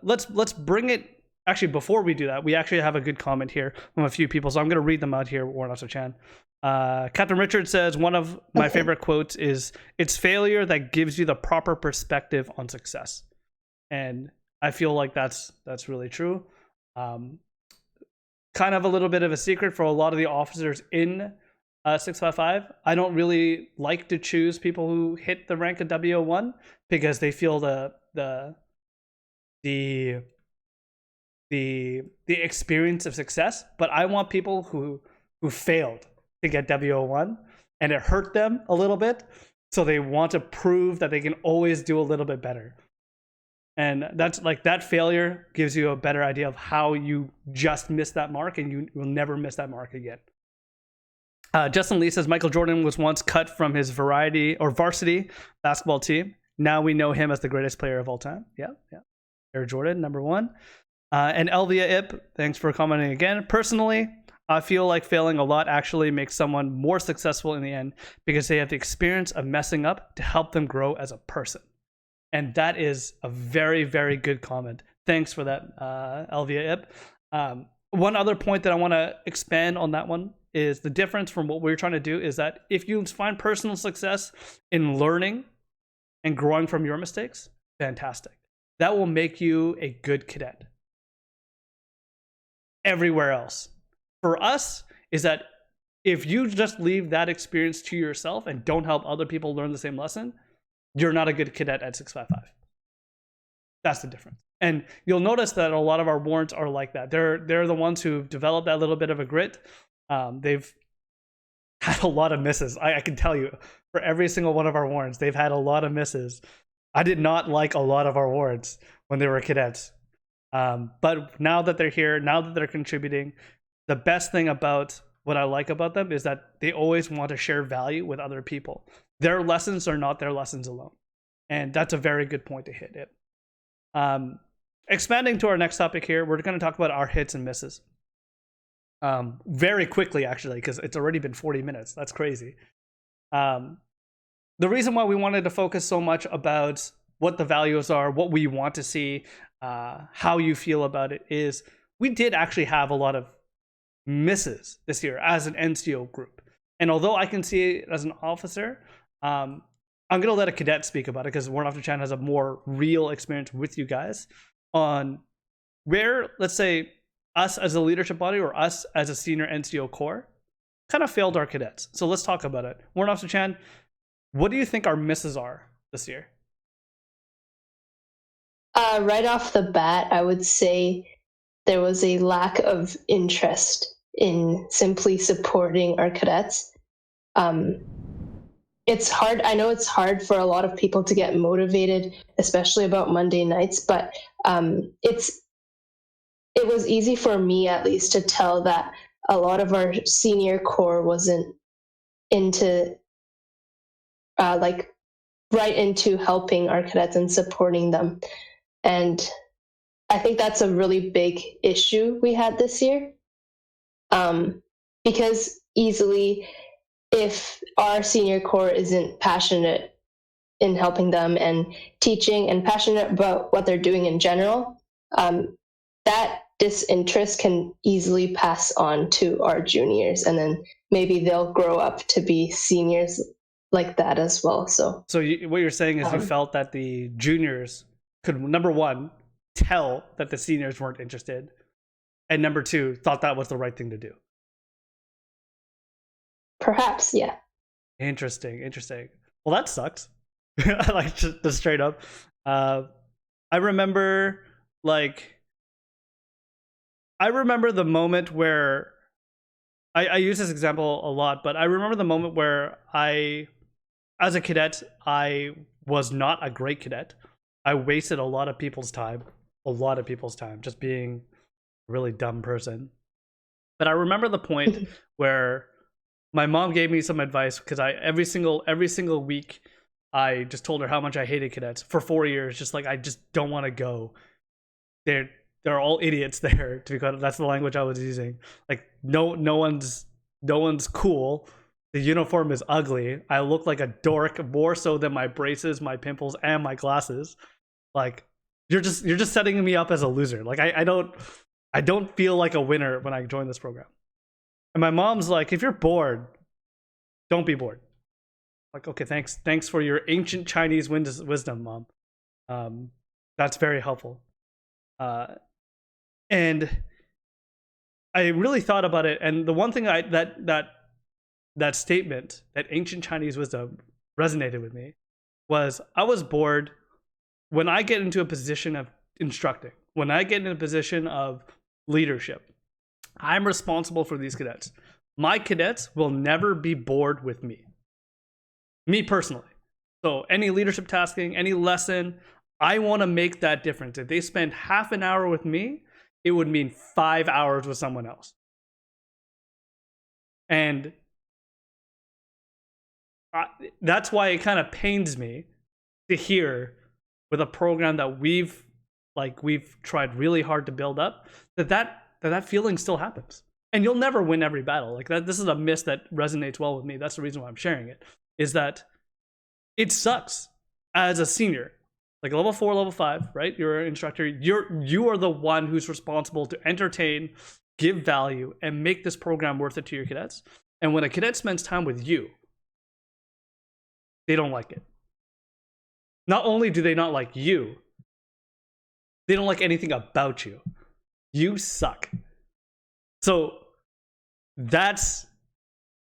let's bring it. Actually, before we do that, we actually have a good comment here from a few people, so I'm going to read them out here, Warren Chan. Captain Richard says, one of my favorite quotes is, it's failure that gives you the proper perspective on success. And I feel like that's really true. Kind of a little bit of a secret for a lot of the officers in 655. I don't really like to choose people who hit the rank of W01 because they feel the experience of success. But I want people who failed to get W01 and it hurt them a little bit, so they want to prove that they can always do a little bit better. And that's like, that failure gives you a better idea of how you just missed that mark, and you will never miss that mark again. Justin Lee says, Michael Jordan was once cut from his varsity basketball team. Now we know him as the greatest player of all time. Yeah. Air Jordan, number one. And Elvia Ip, thanks for commenting again. Personally, I feel like failing a lot actually makes someone more successful in the end because they have the experience of messing up to help them grow as a person. And that is a very, very good comment. Thanks for that, Elvia Ip. One other point that I want to expand on that one is the difference from what we're trying to do is that if you find personal success in learning and growing from your mistakes, fantastic. That will make you a good cadet. Everywhere else, for us, is that if you just leave that experience to yourself and don't help other people learn the same lesson, you're not a good cadet at 655. That's the difference. And you'll notice that a lot of our warrants are like that. They're the ones who've developed that little bit of a grit. They've had a lot of misses. I can tell you, for every single one of our warrants, they've had a lot of misses. I did not like a lot of our warrants when they were cadets. But now that they're here, now that they're contributing, the best thing about what I like about them is that they always want to share value with other people. Their lessons are not their lessons alone. And that's a very good point to hit it. Expanding to our next topic here, we're going to talk about our hits and misses. Very quickly, actually, because it's already been 40 minutes. That's crazy. the reason why we wanted to focus so much about what the values are, what we want to see, how you feel about it, is we did actually have a lot of misses this year as an NCO group. And although I can see it as an officer, I'm going to let a cadet speak about it because Warrant Officer Chan has a more real experience with you guys on where, let's say, us as a leadership body or us as a senior NCO corps kind of failed our cadets. So let's talk about it. Warrant Officer Chan, what do you think our misses are this year? Right off the bat, I would say there was a lack of interest in simply supporting our cadets. It's hard. I know it's hard for a lot of people to get motivated, especially about Monday nights, but it was easy for me, at least, to tell that a lot of our senior corps wasn't into right into helping our cadets and supporting them. And I think that's a really big issue we had this year. Because easily, if our senior corps isn't passionate in helping them and teaching and passionate about what they're doing in general, that disinterest can easily pass on to our juniors, and then maybe they'll grow up to be seniors like that as well. So what you're saying is you felt that the juniors could, number one, tell that the seniors weren't interested, and number two, thought that was the right thing to do. Perhaps, yeah. Interesting. Well, that sucks. Like, just straight up. I remember the moment where I use this example a lot, but I remember the moment where as a cadet, I was not a great cadet. I wasted a lot of people's time, just being a really dumb person. But I remember the point where my mom gave me some advice, because every single week I just told her how much I hated cadets for 4 years. Just like, I just don't want to go. They're all idiots there. To be quite, that's the language I was using. Like, no one's cool. The uniform is ugly. I look like a dork, more so than my braces, my pimples, and my glasses. Like, you're just setting me up as a loser. Like, I don't feel like a winner when I join this program. And my mom's like, if you're bored, don't be bored. Like, okay, thanks for your ancient Chinese wisdom, Mom. That's very helpful. And I really thought about it, and the one thing that statement, that ancient Chinese wisdom, resonated with me was, I was bored when I get into a position of instructing, when I get in a position of leadership. I'm responsible for these cadets. My cadets will never be bored with me personally. So any leadership tasking, any lesson, I want to make that difference. If they spend half an hour with me, it would mean 5 hours with someone else. And that's why it kind of pains me to hear, with a program that we've tried really hard to build up, that feeling still happens. And you'll never win every battle. Like, that, this is a miss that resonates well with me. That's the reason why I'm sharing it, is that it sucks as a senior, like level 4, level 5, right? You're an instructor. You are the one who's responsible to entertain, give value, and make this program worth it to your cadets. And when a cadet spends time with you, they don't like it. Not only do they not like you, they don't like anything about you. You suck. So that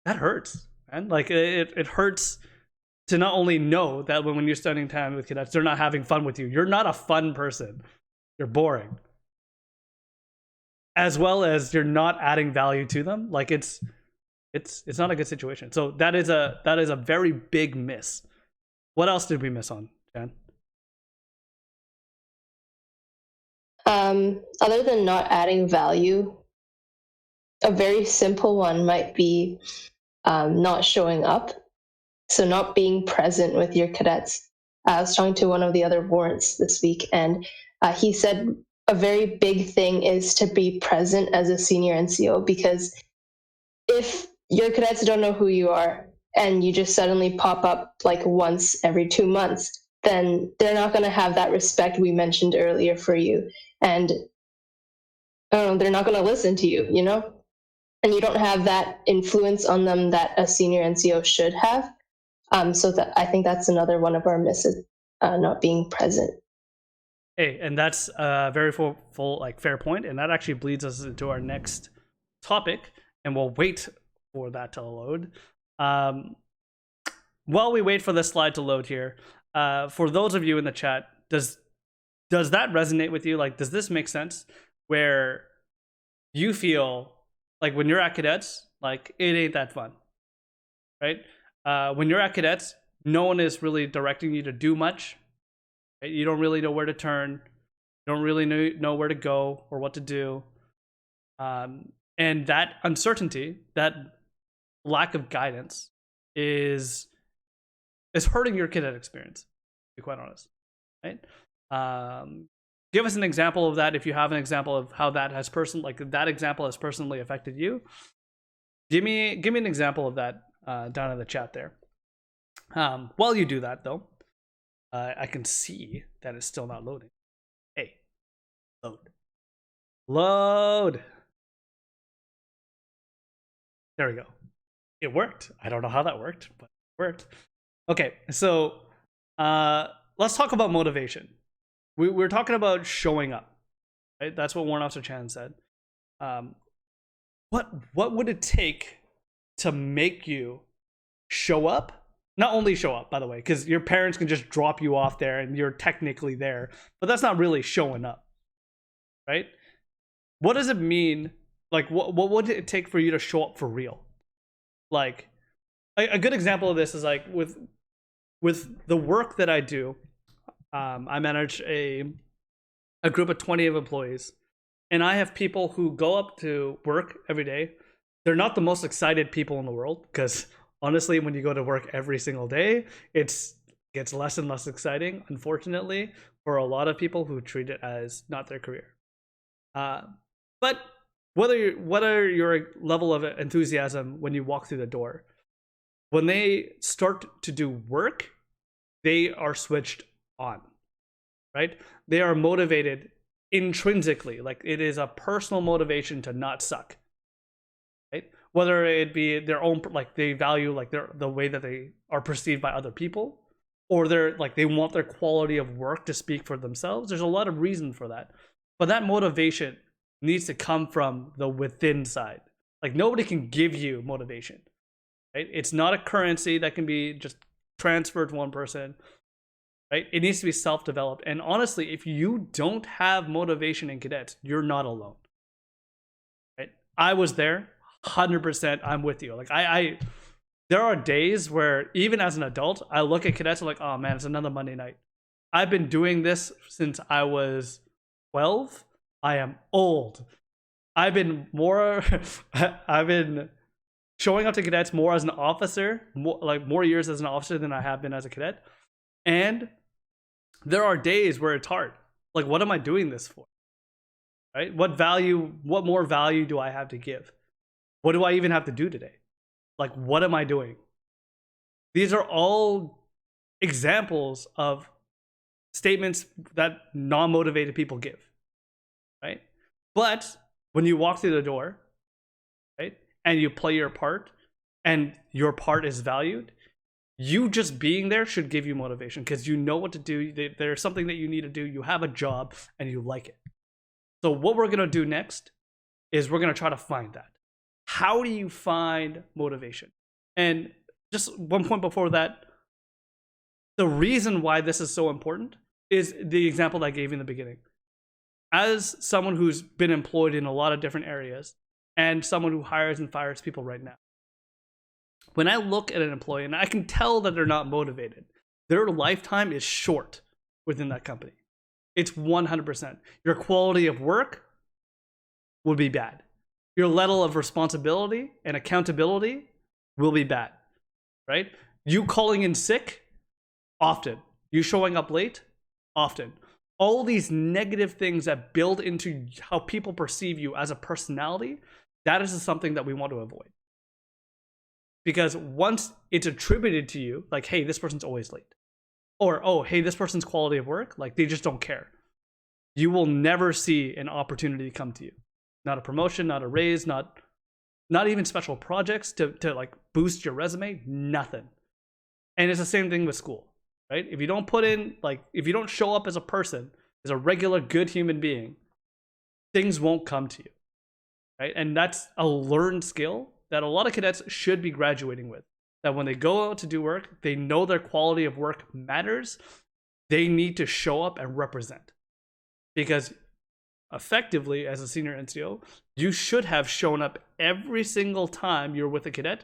hurts, man. Like, it hurts to not only know that when you're spending time with cadets, they're not having fun with you. You're not a fun person. You're boring. As well as you're not adding value to them. Like, it's not a good situation. So that is a very big miss. What else did we miss on, Jan? Other than not adding value, a very simple one might be not showing up. So not being present with your cadets. I was talking to one of the other warrants this week, and he said a very big thing is to be present as a senior NCO, because if your cadets don't know who you are, and you just suddenly pop up like once every 2 months, then they're not going to have that respect we mentioned earlier for you. And they're not going to listen to you, you know? And you don't have that influence on them that a senior NCO should have. So that I think that's another one of our misses, not being present. Hey, and that's a very fair point, and that actually bleeds us into our next topic, and we'll wait for that to load. While we wait for this slide to load here, for those of you in the chat, does that resonate with you? Like, does this make sense? Where you feel like when you're at cadets, like it ain't that fun, right? When you're at cadets, no one is really directing you to do much. Right? You don't really know where to turn. You don't really know where to go or what to do. And that uncertainty, that lack of guidance, is hurting your cadet experience, to be quite honest, right? Give us an example of that if you have an example of how that has that example has personally affected you. Give me an example of that down in the chat there. While you do that, though, I can see that it's still not loading. Hey, load. There we go. It worked. I don't know how that worked, but it worked. Okay, so let's talk about motivation. We're talking about showing up, right? That's what Warrant Officer Chan said. What would it take to make you show up? Not only show up, by the way, because your parents can just drop you off there and you're technically there, but that's not really showing up, right? What does it mean? Like, what would it take for you to show up for real? Like, a good example of this is like with the work that I do. I manage a group of 20 of employees, and I have people who go up to work every day. They're not the most excited people in the world, because honestly, when you go to work every single day, it gets less and less exciting, unfortunately, for a lot of people who treat it as not their career. But whether your level of enthusiasm when you walk through the door, when they start to do work, they are switched on, right? They are motivated intrinsically. Like, it is a personal motivation to not suck, right? Whether it be their own, like they value like the way that they are perceived by other people, or they want their quality of work to speak for themselves. There's a lot of reason for that, but that motivation needs to come from the within side. Like, nobody can give you motivation, right? It's not a currency that can be just transferred to one person, right? It needs to be self-developed. And honestly, if you don't have motivation in cadets, you're not alone, right? I was there, 100%. I'm with you. Like, there are days where even as an adult, I look at cadets and I'm like, oh man, it's another Monday night. I've been doing this since I was 12. I am old. I've been showing up to cadets more as an officer, more years as an officer than I have been as a cadet. And there are days where it's hard. Like, what am I doing this for? Right? What more value do I have to give? What do I even have to do today? Like, what am I doing? These are all examples of statements that non-motivated people give, right? But when you walk through the door, right, and you play your part, and your part is valued, you just being there should give you motivation, because you know what to do. There's something that you need to do. You have a job and you like it. So what we're going to do next is we're going to try to find that. How do you find motivation? And just one point before that, the reason why this is so important is the example that I gave in the beginning. As someone who's been employed in a lot of different areas, and someone who hires and fires people right now, when I look at an employee and I can tell that they're not motivated, their lifetime is short within that company. It's 100%. Your quality of work would be bad. Your level of responsibility and accountability will be bad, right? You calling in sick, often. You showing up late, often. All these negative things that build into how people perceive you as a personality, that is something that we want to avoid. Because once it's attributed to you, like, hey, this person's always late, or oh, hey, this person's quality of work, like they just don't care, you will never see an opportunity come to you. Not a promotion, not a raise, not even special projects to like boost your resume, nothing. And it's the same thing with school, right? If you don't put in, like, if you don't show up as a person, as a regular good human being, things won't come to you, right? And that's a learned skill that a lot of cadets should be graduating with. That when they go out to do work, they know their quality of work matters. They need to show up and represent. Because effectively, as a senior NCO, you should have shown up every single time you're with a cadet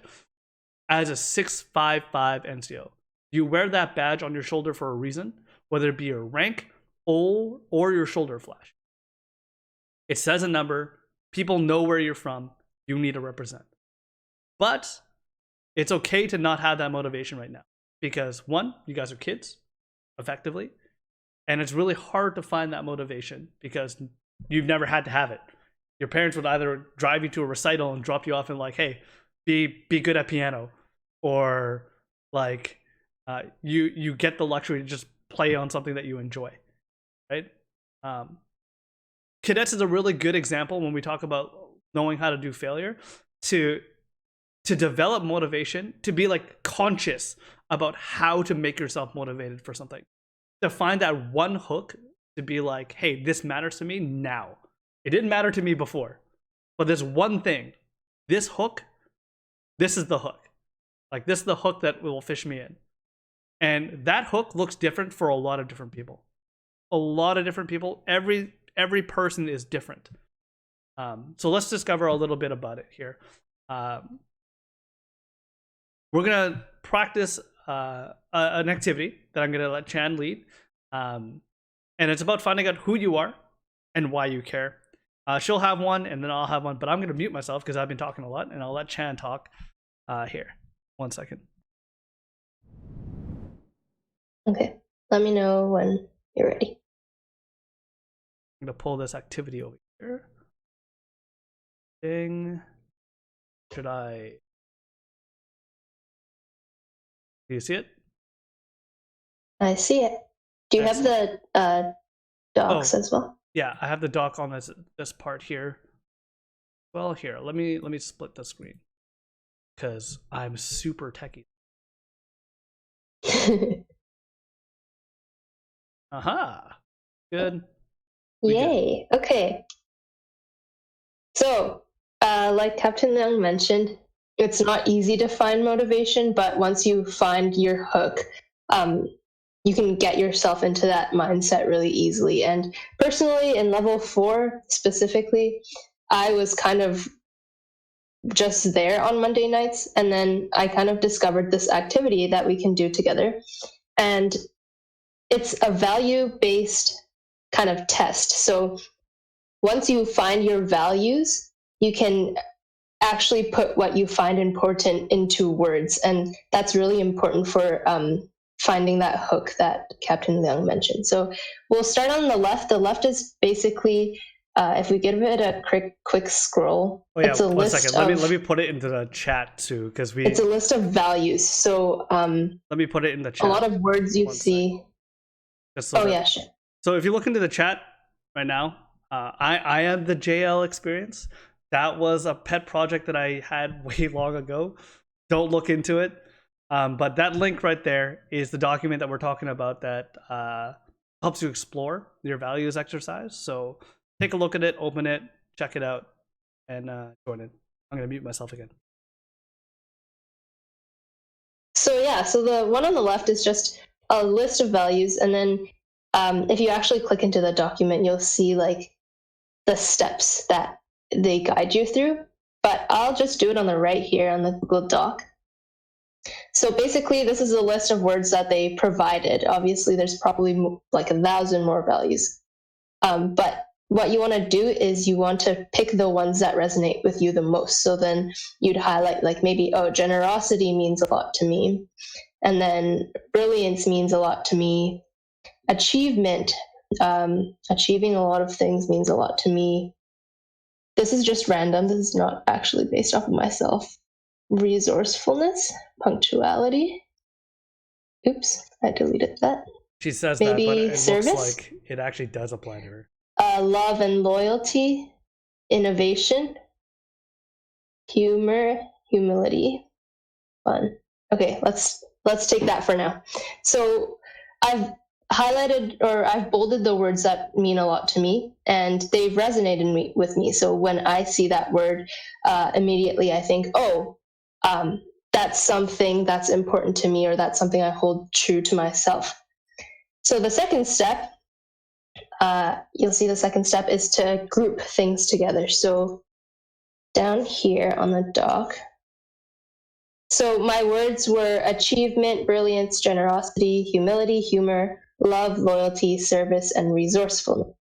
as a 655 NCO. You wear that badge on your shoulder for a reason, whether it be your rank, or your shoulder flash. It says a number. People know where you're from. You need to represent. But it's okay to not have that motivation right now. Because one, you guys are kids, effectively. And it's really hard to find that motivation because you've never had to have it. Your parents would either drive you to a recital and drop you off and like, hey, be good at piano. Or like you get the luxury to just play on something that you enjoy, right? Cadets is a really good example when we talk about knowing how to do failure, to develop motivation, to be like conscious about how to make yourself motivated for something, to find that one hook, to be like, hey, this matters to me now. It didn't matter to me before, but this one thing, this hook, this is the hook. Like, this is the hook that will fish me in. And that hook looks different for a lot of different people. A lot of different people. Every person is different. So let's discover a little bit about it here. We're going to practice an activity that I'm going to let Chan lead. And it's about finding out who you are and why you care. She'll have one, and then I'll have one. But I'm going to mute myself because I've been talking a lot, and I'll let Chan talk here. 1 second. Okay. Let me know when you're ready. I'm going to pull this activity over here. Ding. Should I? Do you see it? I see it. Do you have the docs as well? Yeah, I have the doc on this part here. Well, here, let me split the screen because I'm super techie. Aha. Good. Yay. Good. Okay. So, like Captain Leung mentioned, it's not easy to find motivation, but once you find your hook, you can get yourself into that mindset really easily. And personally, in level 4 specifically, I was kind of just there on Monday nights, and then I kind of discovered this activity that we can do together. And it's a value-based kind of test. So once you find your values, you can actually put what you find important into words. And that's really important for finding that hook that Captain Leung mentioned. So we'll start on the left. The left is basically, if we give it a quick scroll, it's a list. 1 second. Let me put it into the chat too, because it's a list of values. So let me put it in the chat. A lot of words you see. Yeah, sure. So if you look into the chat right now, I had the JL experience. That was a pet project that I had way long ago. Don't look into it. But that link right there is the document that we're talking about that helps you explore your values exercise. So take a look at it, open it, check it out, and join it. I'm going to mute myself again. So yeah, so the one on the left is just a list of values. And then if you actually click into the document, you'll see like the steps that they guide you through. But I'll just do it on the right here on the Google Doc. So basically, this is a list of words that they provided. Obviously, there's probably like 1,000 more values. But what you want to do is you want to pick the ones that resonate with you the most. So then you'd highlight like maybe, oh, generosity means a lot to me. And then brilliance means a lot to me. Achievement, achieving a lot of things means a lot to me. This is just random. This is not actually based off of myself. resourcefulness, punctuality. Oops, I deleted that. She says Maybe that, but it service, looks like it actually does apply to her. love and loyalty, innovation, humor, humility, fun. Okay, let's take that for now. So I've highlighted or I've bolded the words that mean a lot to me, and they've resonated with me. So when I see that word, immediately I think, oh, that's something that's important to me, or that's something I hold true to myself. So the second step, you'll see the second step is to group things together. So down here on the doc, so my words were achievement, brilliance, generosity, humility, humor, love, loyalty, service, and resourcefulness.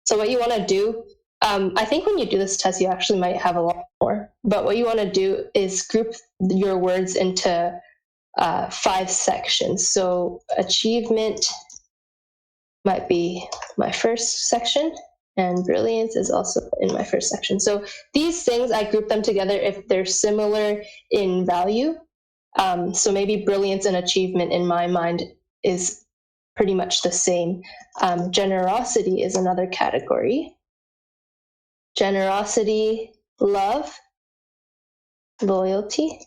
So what you want to do, I think when you do this test, you actually might have a lot more. But what you want to do is group your words into 5 sections. So achievement might be my first section, and brilliance is also in my first section. So these things, I group them together if they're similar in value. So maybe brilliance and achievement in my mind is pretty much the same. Generosity is another category. Generosity, love, loyalty.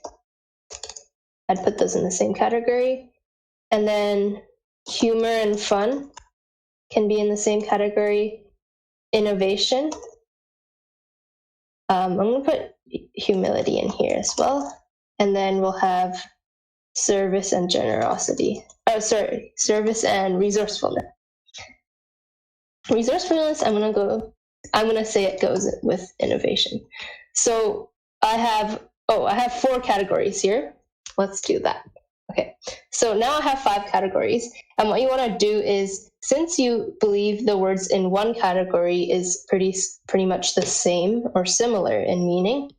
I'd put those in the same category. And then humor and fun can be in the same category. Innovation. I'm going to put humility in here as well. And then we'll have service and generosity. Oh, sorry, service and resourcefulness. Resourcefulness, I'm going to say it goes with innovation. So I have 4 categories here. Let's do that. Okay, so now I have 5 categories. And what you want to do is, since you believe the words in one category is pretty much the same or similar in meaning,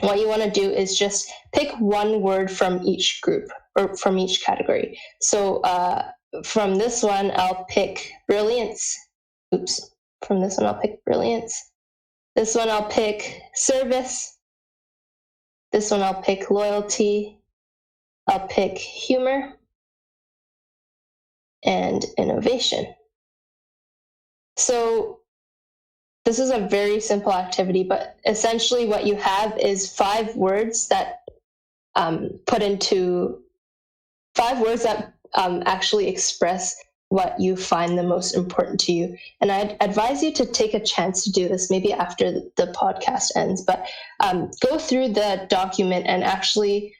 what you want to do is just pick one word from each group or from each category. So from this one, I'll pick brilliance. Oops. From this one, I'll pick brilliance. This one, I'll pick service. This one, I'll pick loyalty. I'll pick humor and innovation. So this is a very simple activity, but essentially what you have is 5 words that actually express what you find the most important to you. And I'd advise you to take a chance to do this maybe after the podcast ends, but go through the document and actually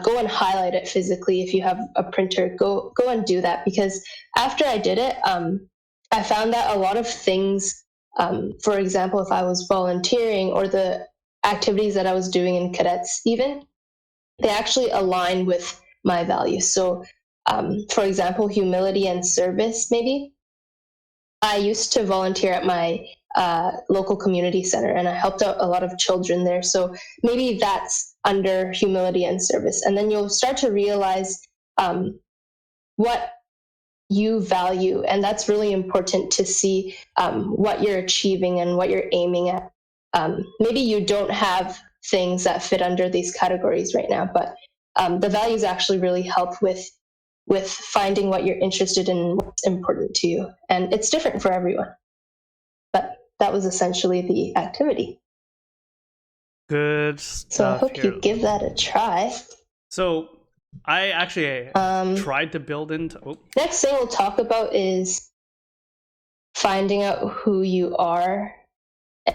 go and highlight it physically. If you have a printer, go and do that, because after I did it, I found that a lot of things, for example, if I was volunteering or the activities that I was doing in cadets even, they actually align with my values. So for example, humility and service, maybe. I used to volunteer at my local community center, and I helped out a lot of children there. So maybe that's under humility and service. And then you'll start to realize what you value. And that's really important to see what you're achieving and what you're aiming at. Maybe you don't have things that fit under these categories right now, but the values actually really help with finding what you're interested in and what's important to you. And it's different for everyone. But that was essentially the activity. Good stuff. So I hope you give that a try. So I actually tried to build into... Next thing we'll talk about is finding out who you are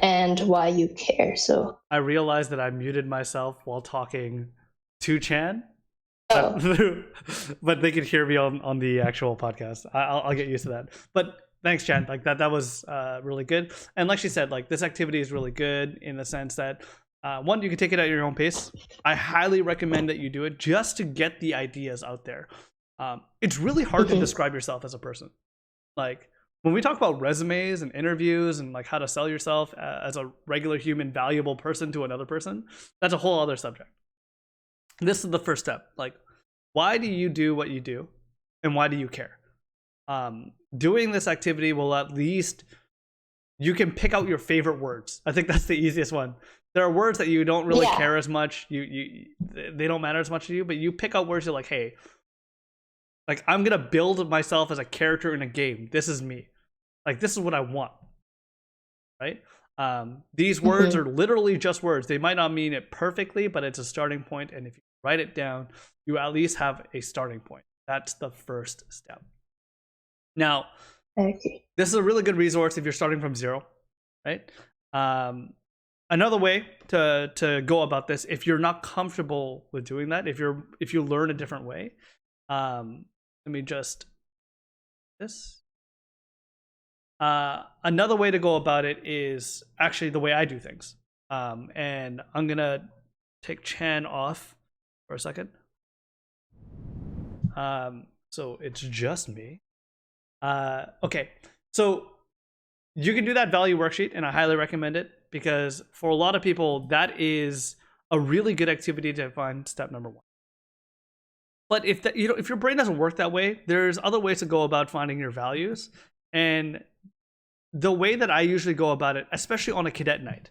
and why you care. So I realized that I muted myself while talking to Chan. Oh. But they could hear me on the actual podcast. I'll get used to that. But thanks, Chan. Like that was really good. And like she said, like this activity is really good in the sense that one, you can take it at your own pace. I highly recommend that you do it just to get the ideas out there. It's really hard to describe yourself as a person. Like when we talk about resumes and interviews and like how to sell yourself as a regular human, valuable person to another person, that's a whole other subject. This is the first step. Like, why do you do what you do, and why do you care? Doing this activity will at least you can pick out your favorite words. I think that's the easiest one. There are words that you don't really care as much. They don't matter as much to you, but you pick out words you're like, hey, like I'm gonna build myself as a character in a game. This is me. Like this is what I want. Right? These words are literally just words. They might not mean it perfectly, but it's a starting point. And if you write it down, you at least have a starting point. That's the first step. Now, this is a really good resource if you're starting from zero, right? Another way to go about this, if you're not comfortable with doing that, if you learn a different way, let me just this. Another way to go about it is actually the way I do things. And I'm gonna take Chan off for a second. So it's just me. Okay, so you can do that value worksheet, and I highly recommend it because for a lot of people, that is a really good activity to find step number one. But if your brain doesn't work that way, there's other ways to go about finding your values. And the way that I usually go about it, especially on a cadet night,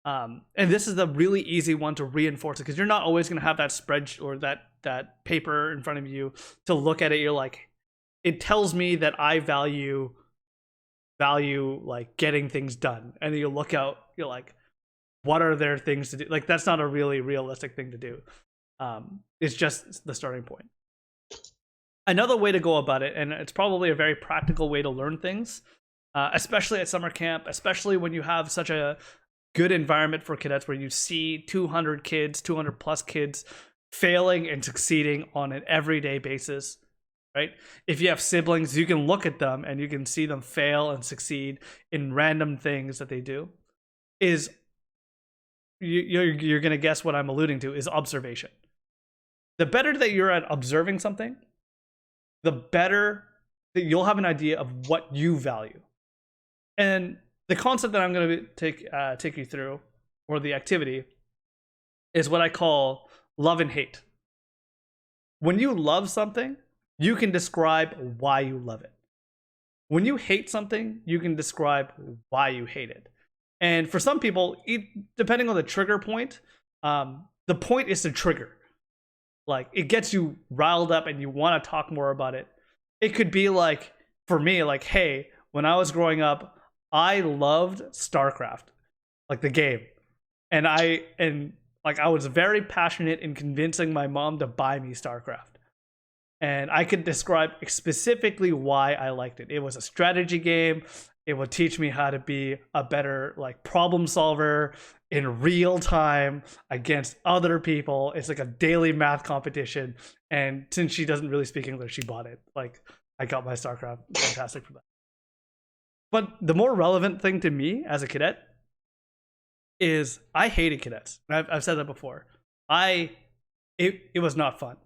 and this is the really easy one to reinforce it because you're not always going to have that spreadsheet or that paper in front of you to look at it. You're like, it tells me that I value like getting things done, and then you look out, you're like, what are there things to do? Like that's not a really realistic thing to do. It's just the starting point. Another way to go about it, and it's probably a very practical way to learn things, especially at summer camp, especially when you have such a good environment for cadets where you see 200 kids, 200 plus kids failing and succeeding on an everyday basis, right? If you have siblings, you can look at them and you can see them fail and succeed in random things that they do. You're going to guess what I'm alluding to is observation. The better that you're at observing something, the better that you'll have an idea of what you value. And the concept that I'm going to take you through, or the activity, is what I call love and hate. When you love something, you can describe why you love it. When you hate something, you can describe why you hate it. And for some people, depending on the trigger point, the point is to trigger. Like, it gets you riled up and you want to talk more about it. It could be like, for me, like, hey, when I was growing up, I loved StarCraft, like the game. And I was very passionate in convincing my mom to buy me StarCraft. And I could describe specifically why I liked it. It was a strategy game. It would teach me how to be a better like problem solver in real time against other people. It's like a daily math competition. And since she doesn't really speak English, she bought it. Like, I got my StarCraft. Fantastic for that. But the more relevant thing to me as a cadet is I hated cadets. I've said that before. It was not fun.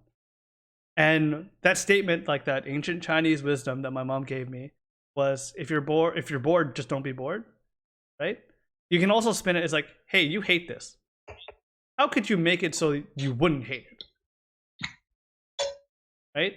And that statement, like that ancient Chinese wisdom that my mom gave me, was if you're bored, just don't be bored, right? You can also spin it as like, hey, you hate this. How could you make it so you wouldn't hate it? Right?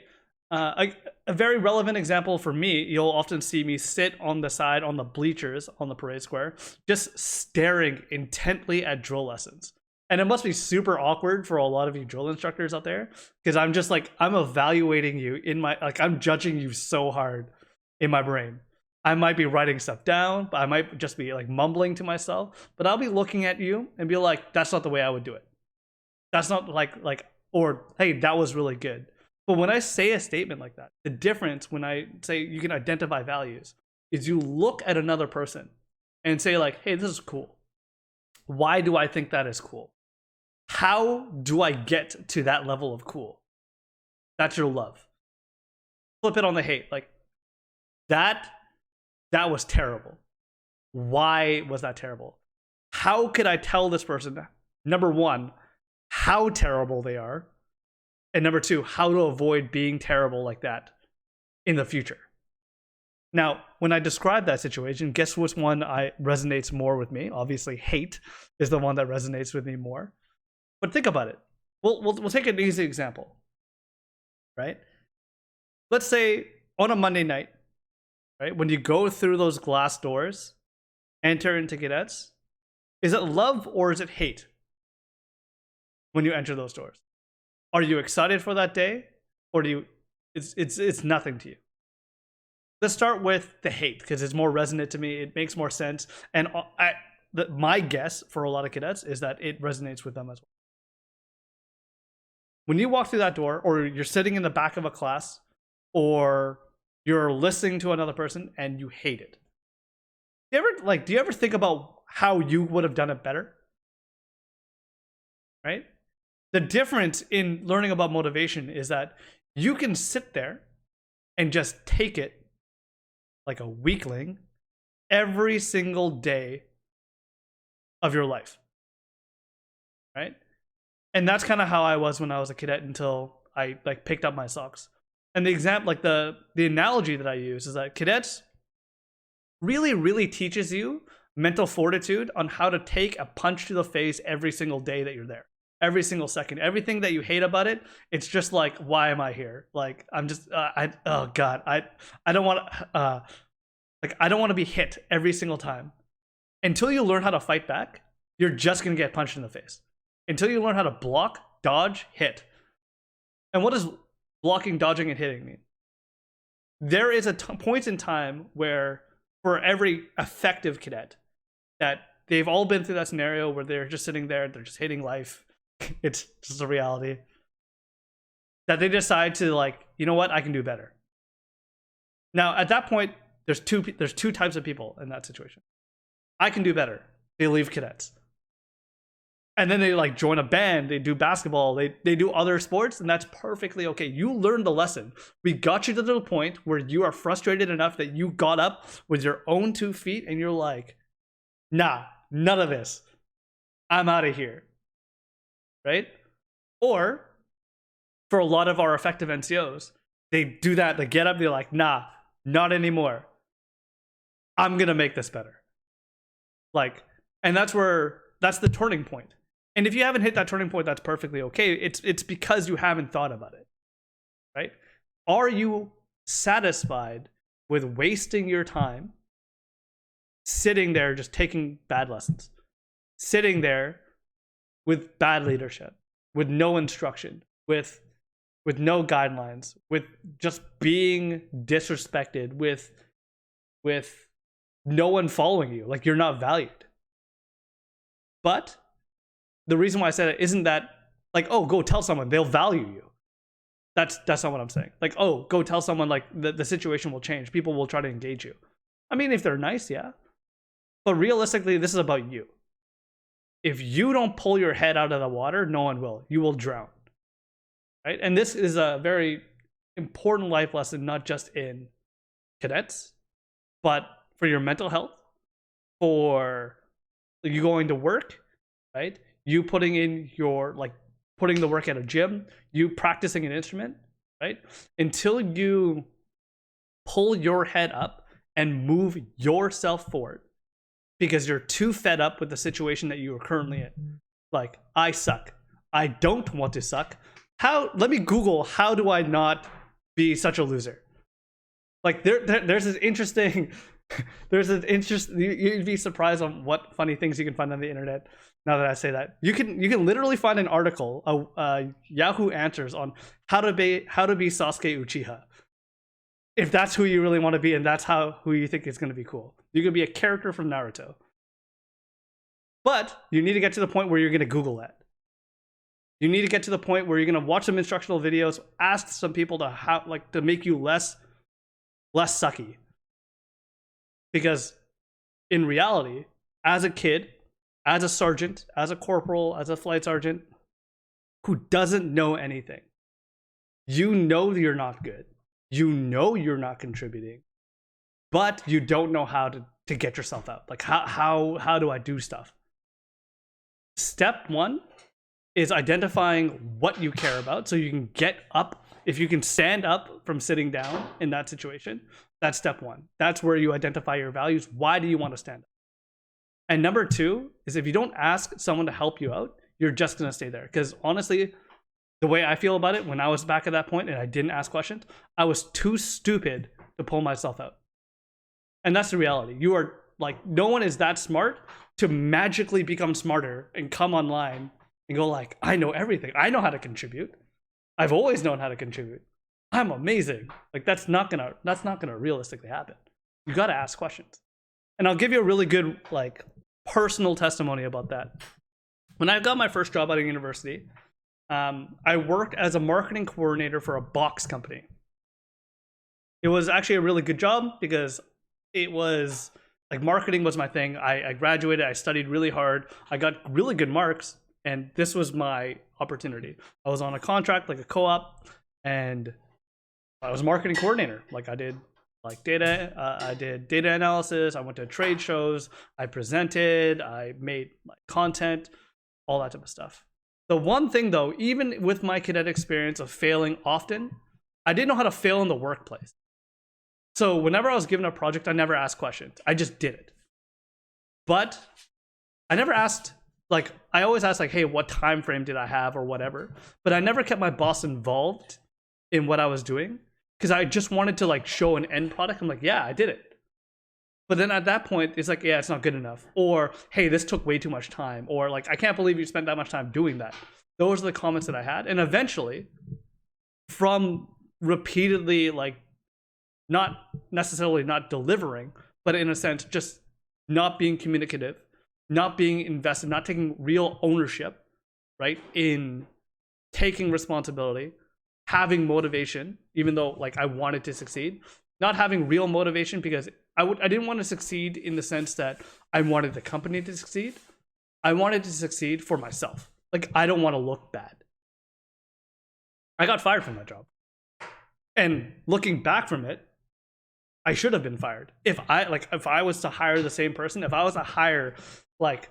A very relevant example for me, you'll often see me sit on the side on the bleachers on the parade square, just staring intently at drill lessons. And it must be super awkward for a lot of you drill instructors out there, because I'm just like, I'm evaluating you I'm judging you so hard in my brain. I might be writing stuff down, but I might just be like mumbling to myself, but I'll be looking at you and be like, that's not the way I would do it. That's not or hey, that was really good. But when I say a statement like that, the difference when I say you can identify values is you look at another person and say like, hey, this is cool. Why do I think that is cool? How do I get to that level of cool? That's your love. Flip it on the hate. Like, that was terrible. Why was that terrible? How could I tell this person, number one, how terrible they are? And number two, how to avoid being terrible like that in the future? Now, when I describe that situation, guess which one resonates more with me? Obviously, hate is the one that resonates with me more. But think about it. We'll take an easy example, right? Let's say on a Monday night, right, when you go through those glass doors enter into cadets, is it love or is it hate when you enter those doors? Are you excited for that day, or do you it's nothing to you? Let's start with the hate, because it's more resonant to me. It makes more sense, and my guess for a lot of cadets is that it resonates with them as well. When you walk through that door, or you're sitting in the back of a class, or you're listening to another person and you hate it, do you ever think about how you would have done it better? Right? The difference in learning about motivation is that you can sit there and just take it like a weakling every single day of your life. Right? And that's kind of how I was when I was a cadet until I picked up my socks. And the example, the analogy that I use is that cadets really, really teaches you mental fortitude on how to take a punch to the face every single day that you're there. Every single second, everything that you hate about it, it's just like, why am I here? Like, I'm just, oh God, I don't want to, I don't want to be hit every single time. Until you learn how to fight back, you're just going to get punched in the face. Until you learn how to block, dodge, hit. And what does blocking, dodging, and hitting mean? There is a point in time where, for every effective cadet, that they've all been through that scenario where they're just sitting there, they're just hating life. It's just a reality. That they decide to, you know what, I can do better. Now, at that point, there's two types of people in that situation. I can do better. They leave cadets. And then they join a band, they do basketball, they do other sports, and that's perfectly okay. You learned the lesson. We got you to the point where you are frustrated enough that you got up with your own 2 feet and you're like, nah, none of this. I'm out of here. Right? Or for a lot of our effective NCOs, they do that, they get up, they're like, nah, not anymore. I'm gonna make this better. And that's the turning point. And if you haven't hit that turning point, that's perfectly okay. It's because you haven't thought about it. Right? Are you satisfied with wasting your time sitting there just taking bad lessons? Sitting there with bad leadership, with no instruction, with no guidelines, with just being disrespected, with no one following you, you're not valued. But the reason why I said it isn't that oh, go tell someone, they'll value you. That's not what I'm saying. Oh, go tell someone the situation will change, people will try to engage you. I mean, if they're nice, yeah. But realistically, this is about you. If you don't pull your head out of the water, no one will. You will drown. Right? And this is a very important life lesson, not just in cadets, but for your mental health, for you going to work, right? You putting in your, putting the work at a gym, you practicing an instrument, right? Until you pull your head up and move yourself forward, because you're too fed up with the situation that you are currently in. I suck. I don't want to suck. Let me Google, how do I not be such a loser? There's this interesting, you'd be surprised on what funny things you can find on the internet. Now that I say that, you can literally find an article, Yahoo Answers, on how to be Sasuke Uchiha. If that's who you really want to be, and that's who you think is going to be cool. You can be a character from Naruto. But you need to get to the point where you're going to Google that. You need to get to the point where you're going to watch some instructional videos, ask some people to make you less sucky. Because in reality, as a kid, as a sergeant, as a corporal, as a flight sergeant who doesn't know anything, you know you're not good. You know you're not contributing, but you don't know how to get yourself out. How do I do stuff? Step 1 is identifying what you care about, so you can get up. If you can stand up from sitting down in that situation, that's step 1. That's where you identify your values. Why do you want to stand up? And number 2 is, if you don't ask someone to help you out, you're just going to stay there. Because honestly, the way I feel about it, when I was back at that point and I didn't ask questions, I was too stupid to pull myself out. And that's the reality. You are like no one is that smart to magically become smarter and come online and go like, I know everything. I know how to contribute. I've always known how to contribute. I'm amazing. Like that's not gonna realistically happen. You got to ask questions. And I'll give you a really good like personal testimony about that. When I got my first job out of university, I worked as a marketing coordinator for a box company. It was actually a really good job because it was like marketing was my thing. I graduated, I studied really hard, I got really good marks, and this was my opportunity. I was on a contract, like a co-op, and I was a marketing coordinator. Like I did like I did data analysis, I went to trade shows, I presented, I made like content, all that type of stuff. The one thing though, even with my cadet experience of failing often, I didn't know how to fail in the workplace. So whenever I was given a project, I never asked questions. I just did it. But I never asked, like, I always asked, like, hey, what time frame did I have or whatever. But I never kept my boss involved in what I was doing because I just wanted to, like, show an end product. I'm like, yeah, I did it. But then at that point, it's like, yeah, it's not good enough. Or, hey, this took way too much time. Or, like, I can't believe you spent that much time doing that. Those are the comments that I had. And eventually, from repeatedly, like, not necessarily not delivering, but in a sense, just not being communicative, not being invested, not taking real ownership, right? In taking responsibility, having motivation, even though like I wanted to succeed, not having real motivation because I didn't want to succeed in the sense that I wanted the company to succeed. I wanted to succeed for myself. Like I don't want to look bad. I got fired from that job. And looking back from it, I should have been fired. If I was to hire the same person, if I was to hire like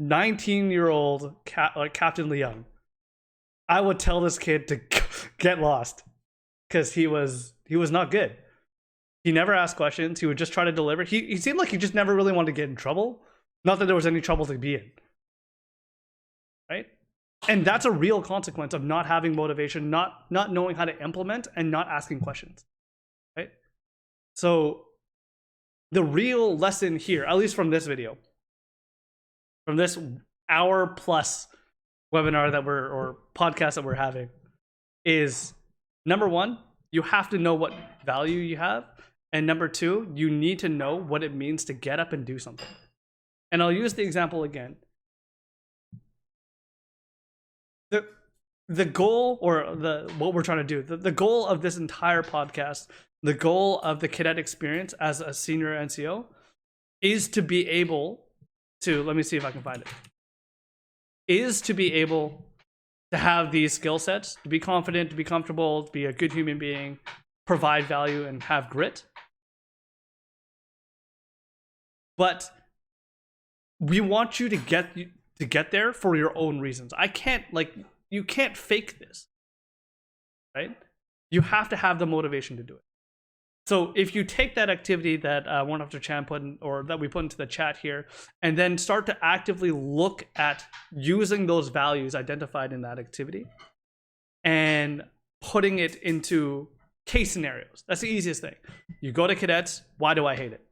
19-year-old Captain Leung, I would tell this kid to get lost because he was not good. He never asked questions. He would just try to deliver. He seemed like he just never really wanted to get in trouble. Not that there was any trouble to be in. Right? And that's a real consequence of not having motivation, not knowing how to implement, and not asking questions. Right? So the real lesson here, at least from this video, from this hour plus webinar or podcast that we're having, is number one, you have to know what value you have. And number two, you need to know what it means to get up and do something. And I'll use the example again. The goal, or what we're trying to do, the goal of this entire podcast, the goal of the cadet experience as a senior NCO is to be able to, let me see if I can find it, is to be able to have these skill sets, to be confident, to be comfortable, to be a good human being, provide value, and have grit. But we want you to get there for your own reasons. You can't fake this, right? You have to have the motivation to do it. So if you take that activity that One After Chan put in, or that we put into the chat here, and then start to actively look at using those values identified in that activity and putting it into case scenarios. That's the easiest thing. You go to cadets, why do I hate it?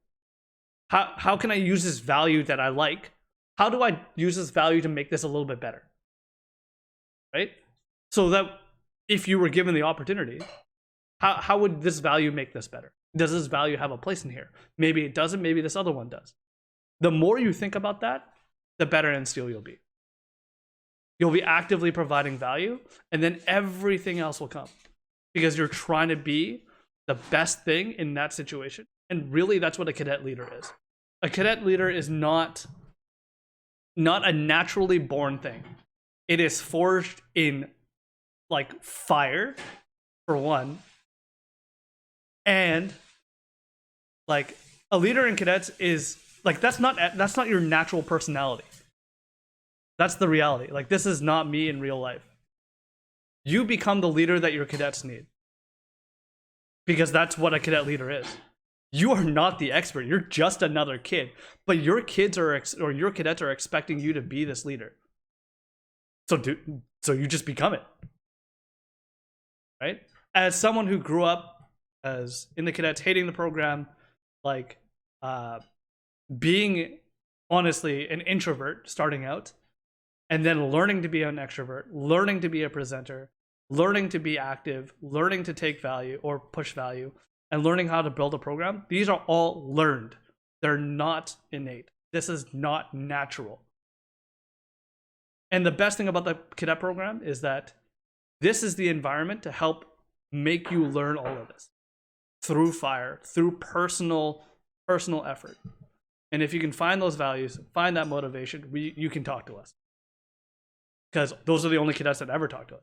How can I use this value that I like? How do I use this value to make this a little bit better? Right? So that if you were given the opportunity, how would this value make this better? Does this value have a place in here? Maybe it doesn't, maybe this other one does. The more you think about that, the better NCO you'll be. You'll be actively providing value, and then everything else will come. Because you're trying to be the best thing in that situation. And really, that's what a cadet leader is. A cadet leader is not a naturally born thing. It is forged in like fire, for one. And like a leader in cadets is like that's not your natural personality. That's the reality. Like this is not me in real life. You become the leader that your cadets need. Because that's what a cadet leader is. You are not the expert. You're just another kid. But your kids or your cadets are expecting you to be this leader. So you just become it. Right? As someone who grew up as in the cadets, hating the program, like being honestly an introvert starting out, and then learning to be an extrovert, learning to be a presenter, learning to be active, learning to take value or push value, and learning how to build a program. These are all learned. They're not innate. This is not natural. And the best thing about the cadet program is that this is the environment to help make you learn all of this through fire, through personal effort. And if you can find those values, find that motivation, you can talk to us. Because those are the only cadets that ever talk to us.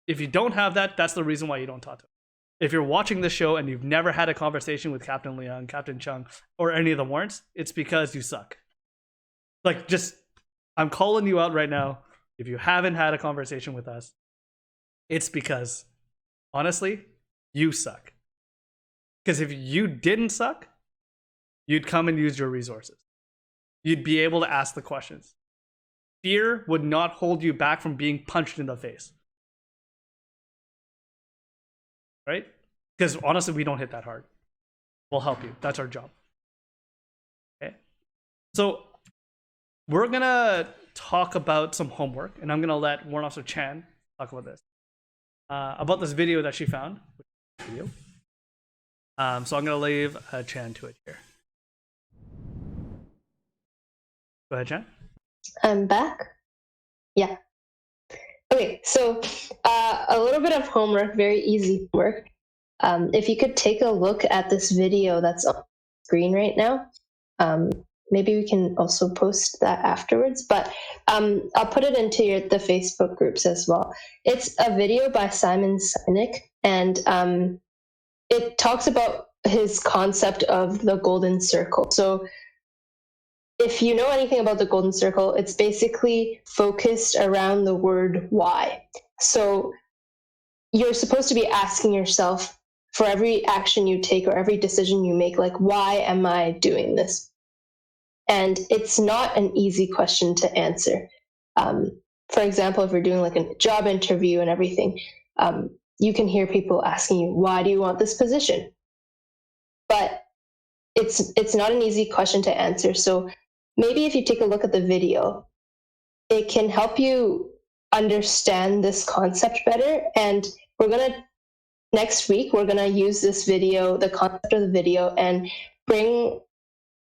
If you don't have that, that's the reason why you don't talk to us. If you're watching this show and you've never had a conversation with Captain Leung, Captain Chung, or any of the warrants, it's because you suck. Like, just, I'm calling you out right now. If you haven't had a conversation with us, it's because, honestly, you suck. Because if you didn't suck, you'd come and use your resources. You'd be able to ask the questions. Fear would not hold you back from being punched in the face. Right? Because honestly, we don't hit that hard. We'll help you. That's our job. Okay? So we're going to talk about some homework, and I'm going to let Warrant Officer Chan talk about this. About this video that she found. So I'm going to leave Chan to it here. Go ahead, Chan. I'm back. Yeah. Okay, so a little bit of homework, very easy homework. If you could take a look at this video that's on screen right now, maybe we can also post that afterwards, but I'll put it into the Facebook groups as well. It's a video by Simon Sinek, and it talks about his concept of the golden circle. So if you know anything about the golden circle, it's basically focused around the word why. So you're supposed to be asking yourself for every action you take or every decision you make, like, why am I doing this? And it's not an easy question to answer. For example, if you're doing like a job interview and everything, you can hear people asking you, why do you want this position? But it's not an easy question to answer. So maybe if you take a look at the video, it can help you understand this concept better. And next week, we're going to use this video, the concept of the video, and bring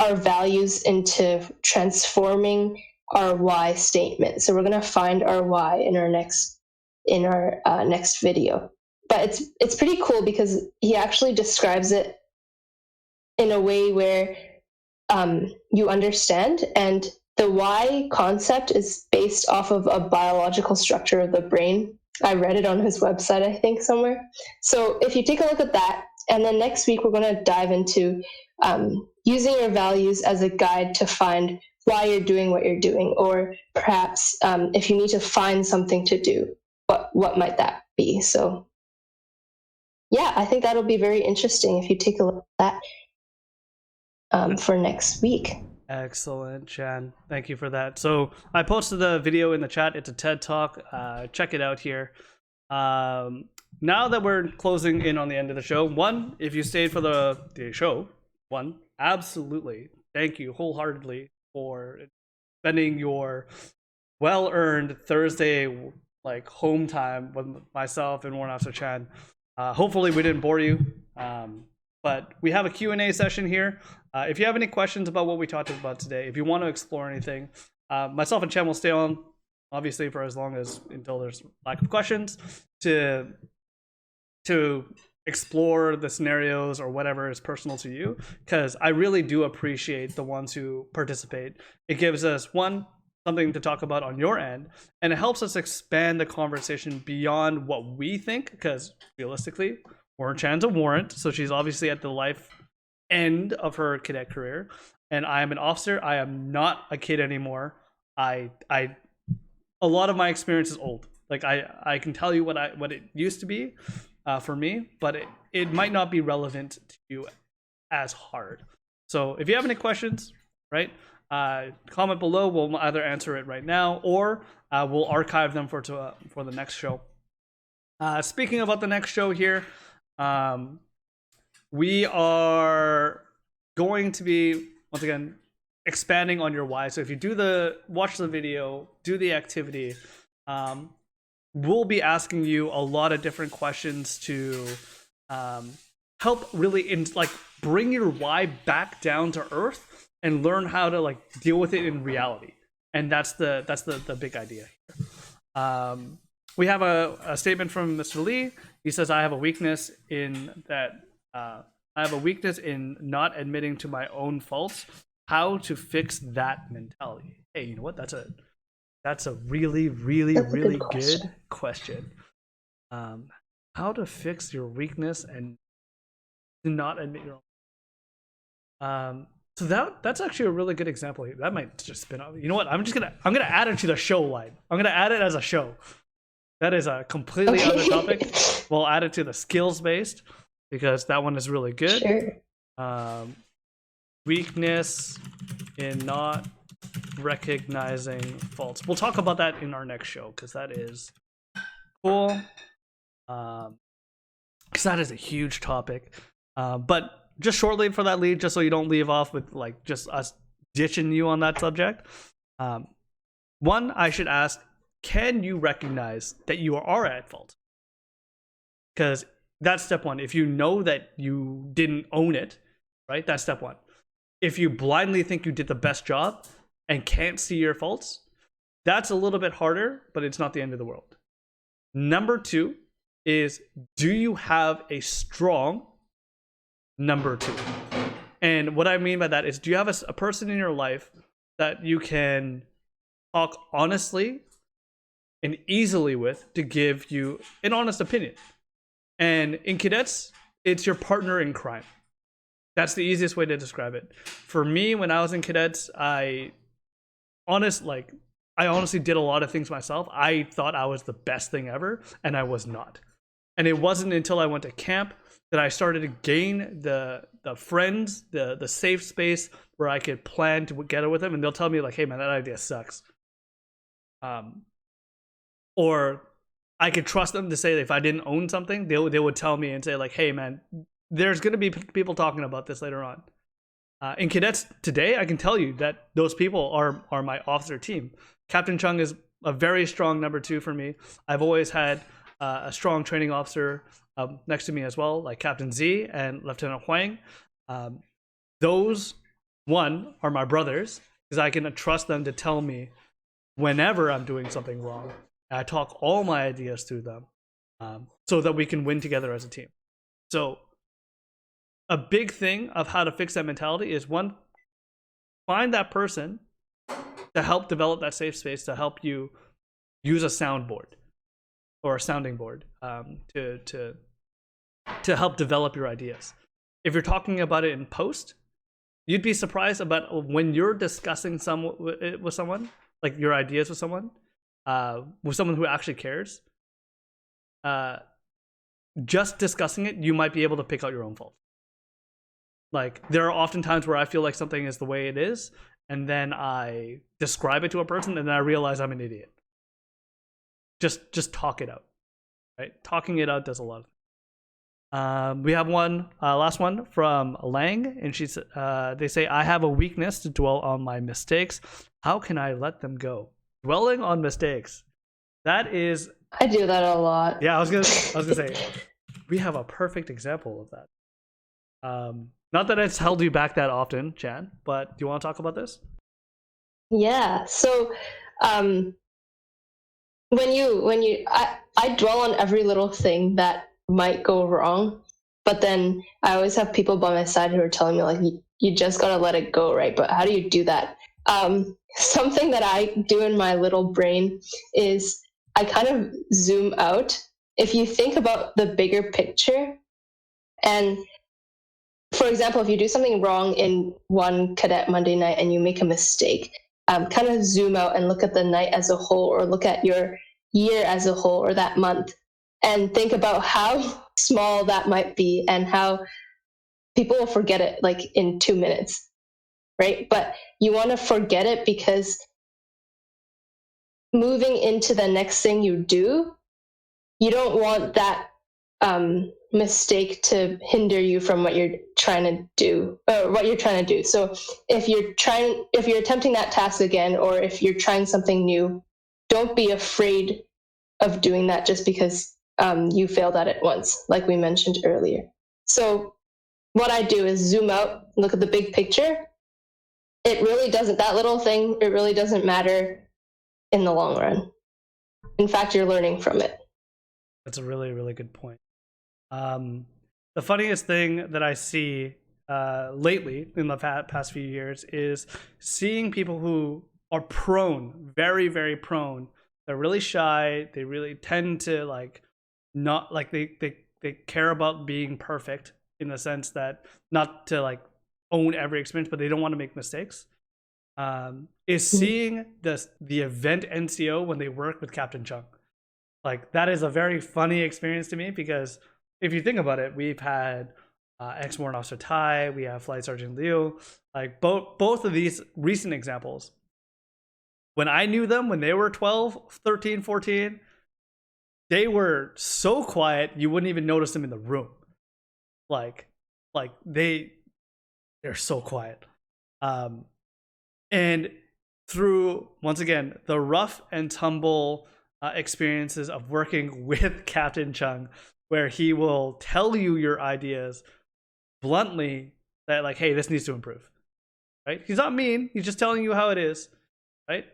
our values into transforming our why statement. So we're going to find our why in our next video. But it's pretty cool because he actually describes it in a way where you understand, and the why concept is based off of a biological structure of the brain. I read it on his website, I think, somewhere. So if you take a look at that, and then next week we're going to dive into using your values as a guide to find why you're doing what you're doing, or perhaps if you need to find something to do, what might that be? So yeah, I think that'll be very interesting if you take a look at that for next week. Excellent, Chan. Thank you for that. So I posted the video in the chat. It's a TED Talk. Check it out here. Now that we're closing in on the end of the show, one, if you stayed for the show, absolutely thank you wholeheartedly for spending your well-earned Thursday like home time with myself and Warrant Officer Chan. Hopefully we didn't bore you, but we have a Q&A session here. If you have any questions about what we talked about today, if you want to explore anything, myself and Chan will stay on, obviously, for as long as until there's lack of questions, to explore the scenarios or whatever is personal to you, because I really do appreciate the ones who participate. It gives us, one, something to talk about on your end, and it helps us expand the conversation beyond what we think, because realistically, Warrant Chan's a warrant, so she's obviously at the life end of her cadet career, and I am an officer. I am not a kid anymore. A lot of my experience is old. Like I can tell you what it used to be for me, but it might not be relevant to you as hard. So if you have any questions, right, comment below. We'll either answer it right now, or we'll archive them for the next show. Speaking about the next show here, we are going to be, once again, expanding on your why. So if you watch the video, do the activity, we'll be asking you a lot of different questions to help really bring your why back down to earth and learn how to like deal with it in reality. And that's the big idea here. We have a statement from Mr. Lee. He says, I have a weakness in not admitting to my own faults. How to fix that mentality? Hey, you know what? That's a really, really, really good question. How to fix your weakness and to not admit your own. So that's actually a really good example here. That might just spin off. You know what? I'm gonna add it to the show line. I'm gonna add it as a show. That is a completely other topic. We'll add it to the skills based because that one is really good. Sure. Weakness in not recognizing faults. We'll talk about that in our next show because that is cool. Because that is a huge topic. But just shortly for that lead, just so you don't leave off with like just us ditching you on that subject. One, I should ask, can you recognize that you are at fault? Because that's step one. If you know that you didn't own it, right? That's step one. If you blindly think you did the best job and can't see your faults, that's a little bit harder, but it's not the end of the world. Number two is, do you have a strong number two? And what I mean by that is, do you have a person in your life that you can talk honestly and easily with to give you an honest opinion? And in cadets, it's your partner in crime. That's the easiest way to describe it. For me, when I was in cadets, I honestly did a lot of things myself. I thought I was the best thing ever, and I was not. And it wasn't until I went to camp that I started to gain the friends, the safe space where I could plan to get it with them, and they'll tell me like, "Hey man, that idea sucks." Or I could trust them to say that if I didn't own something, they would tell me and say like, "Hey man, there's going to be people talking about this later on." In cadets today, I can tell you that those people are my officer team. Captain Chung is a very strong number two for me. I've always had a strong training officer next to me as well, like Captain Z and Lieutenant Huang. Those, one, are my brothers, because I can trust them to tell me whenever I'm doing something wrong. I talk all my ideas through them so that we can win together as a team. So a big thing of how to fix that mentality is, one, find that person to help develop that safe space, to help you use a soundboard or a sounding board to help develop your ideas. If you're talking about it in post, you'd be surprised about when you're discussing with someone, like your ideas with someone who actually cares. Just discussing it, you might be able to pick out your own fault. Like, there are often times where I feel like something is the way it is, and then I describe it to a person, and then I realize I'm an idiot. Just talk it out, right? Talking it out does a lot. We have one last one from Leung, and they say, I have a weakness to dwell on my mistakes. How can I let them go? Dwelling on mistakes. That is. I do that a lot. Yeah, I was gonna say, we have a perfect example of that. Not that it's held you back that often, Chan, but do you want to talk about this? Yeah. So, I dwell on every little thing that might go wrong, but then I always have people by my side who are telling me like, you just gotta let it go, right? But how do you do that? Something that I do in my little brain is I kind of zoom out. If you think about the bigger picture, and for example, if you do something wrong in one cadet Monday night and you make a mistake, kind of zoom out and look at the night as a whole, or look at your year as a whole, or that month, and think about how small that might be and how people will forget it like in 2 minutes, right? But you want to forget it because moving into the next thing you do, you don't want that mistake to hinder you from what you're trying to do, or what you're trying to do. So if you're attempting that task again, or if you're trying something new, don't be afraid of doing that just because you failed at it once, like we mentioned earlier. So what I do is zoom out, look at the big picture. It really doesn't, that little thing, it really doesn't matter in the long run. In fact, you're learning from it. That's a really, really good point. The funniest thing that I see lately in the past few years is seeing people who are prone, very, very prone. They're really shy. They really tend to like not like they care about being perfect in the sense that not to like own every experience, but they don't want to make mistakes. Is seeing the event NCO when they work with Captain Chung. Like that is a very funny experience to me because if you think about it, we've had ex-warrant officer Tai, we have Flight Sergeant Leung, like both of these recent examples. When I knew them, when they were 12, 13, 14, they were so quiet you wouldn't even notice them in the room. Like they're so quiet. And through, once again, the rough and tumble experiences of working with Captain Chung, where he will tell you your ideas bluntly that like, hey, this needs to improve, right? He's not mean. He's just telling you how it is, right?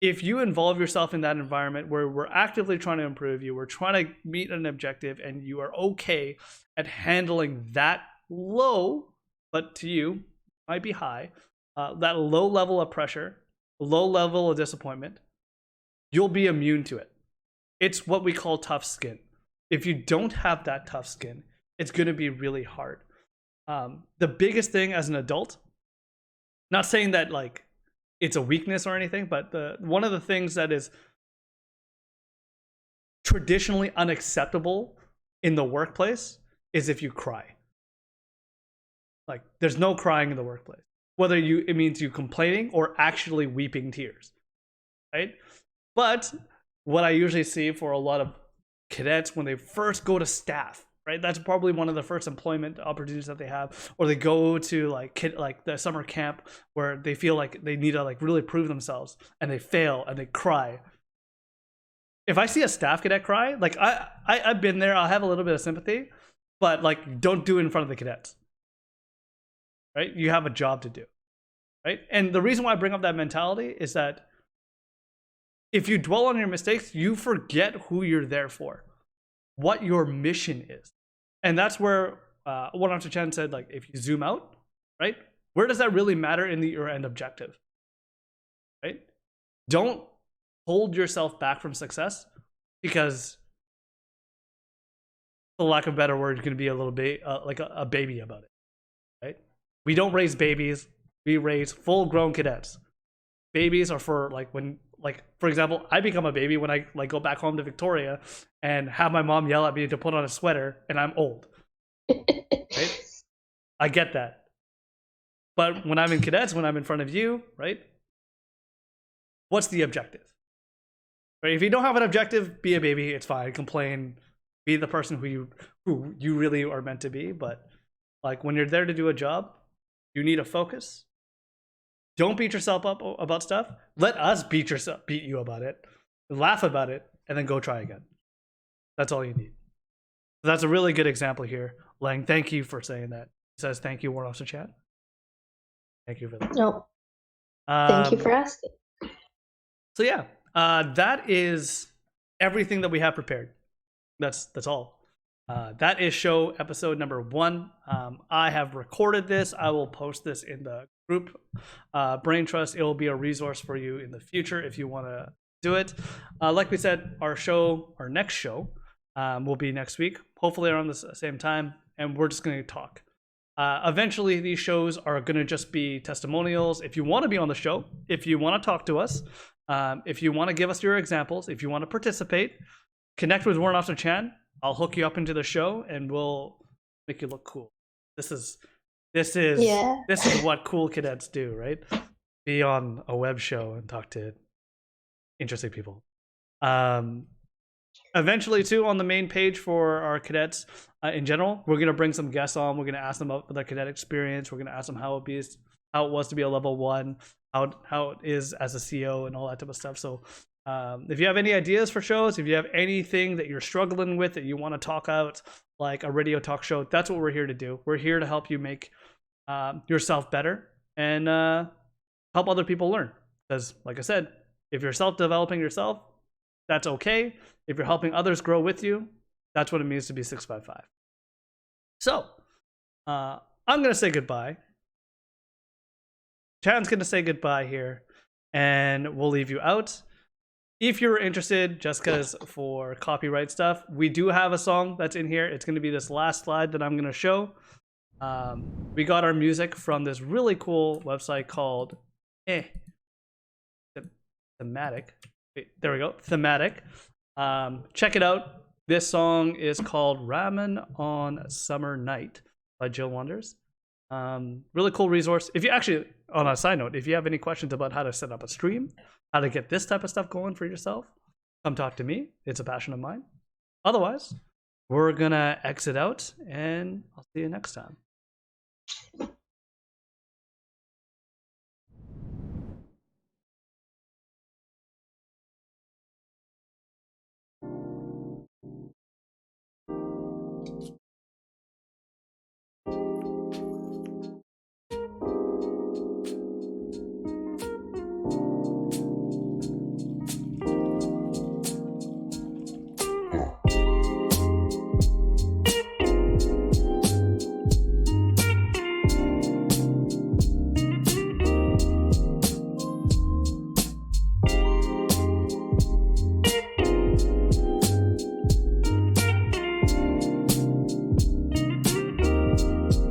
If you involve yourself in that environment where we're actively trying to improve you, we're trying to meet an objective, and you are okay at handling that low, but to you might be high, that low level of pressure, low level of disappointment, you'll be immune to it. It's what we call tough skin. If you don't have that tough skin, it's going to be really hard. The biggest thing as an adult, not saying that like it's a weakness or anything, but one of the things that is traditionally unacceptable in the workplace is if you cry. Like there's no crying in the workplace, whether it means you complaining or actually weeping tears, right? But what I usually see for a lot of cadets when they first go to staff, right? That's probably one of the first employment opportunities that they have, or they go to like the summer camp where they feel like they need to like really prove themselves, and they fail and they cry. If I see a staff cadet cry, like I've been there, I'll have a little bit of sympathy, but like don't do it in front of the cadets, right? You have a job to do, right? And the reason why I bring up that mentality is that if you dwell on your mistakes, you forget who you're there for, what your mission is. And that's where one Officer Chen said, like, if you zoom out, right, where does that really matter in your end objective, right? Don't hold yourself back from success because, for lack of a better word, you're going to be a little bit like a baby about it, right? We don't raise babies. We raise full-grown cadets. Babies are for like when, like for example, I become a baby when I like go back home to Victoria and have my mom yell at me to put on a sweater, and I'm old. Right? I get that. But when I'm in cadets, when I'm in front of you, right? What's the objective? Right? If you don't have an objective, be a baby. It's fine. Complain. Be the person who you really are meant to be. But like when you're there to do a job, you need a focus. Don't beat yourself up about stuff. Let us beat you about it, laugh about it, and then go try again. That's all you need. So that's a really good example here. Leung, thank you for saying that. He says, thank you, Warrant Officer Chat. Thank you for that. No, thank you for asking. So yeah, that is everything that we have prepared. That's all. That is show episode number 1. I have recorded this. I will post this in the group Brain Trust. It will be a resource for you in the future if you want to do it. Like we said, our next show will be next week, hopefully around the same time, and we're just going to talk. Eventually, these shows are going to just be testimonials. If you want to be on the show, if you want to talk to us, if you want to give us your examples, if you want to participate, connect with Warrant Officer Chan. I'll hook you up into the show, and we'll make you look cool. This is what cool cadets do, right? Be on a web show and talk to interesting people. Eventually, too, on the main page for our cadets in general, we're gonna bring some guests on. We're gonna ask them about their cadet experience. We're gonna ask them how it was to be a level 1, how it is as a CO, and all that type of stuff. So, if you have any ideas for shows, if you have anything that you're struggling with that you want to talk out, like a radio talk show, that's what we're here to do. We're here to help you make yourself better and help other people learn. Because, like I said, if you're self-developing yourself, that's okay. If you're helping others grow with you, that's what it means to be 655. So, I'm going to say goodbye. Chan's going to say goodbye here, and we'll leave you out. If you're interested, just because for copyright stuff, we do have a song that's in here. It's going to be this last slide that I'm going to show. We got our music from this really cool website called Thematic. There we go, Thematic. Check it out. This song is called Ramen on Summer Night by Jill Wonders. Really cool resource. If you actually, on a side note, if you have any questions about how to set up a stream, how to get this type of stuff going for yourself, come talk to me. It's a passion of mine. Otherwise, we're gonna exit out, and I'll see you next time.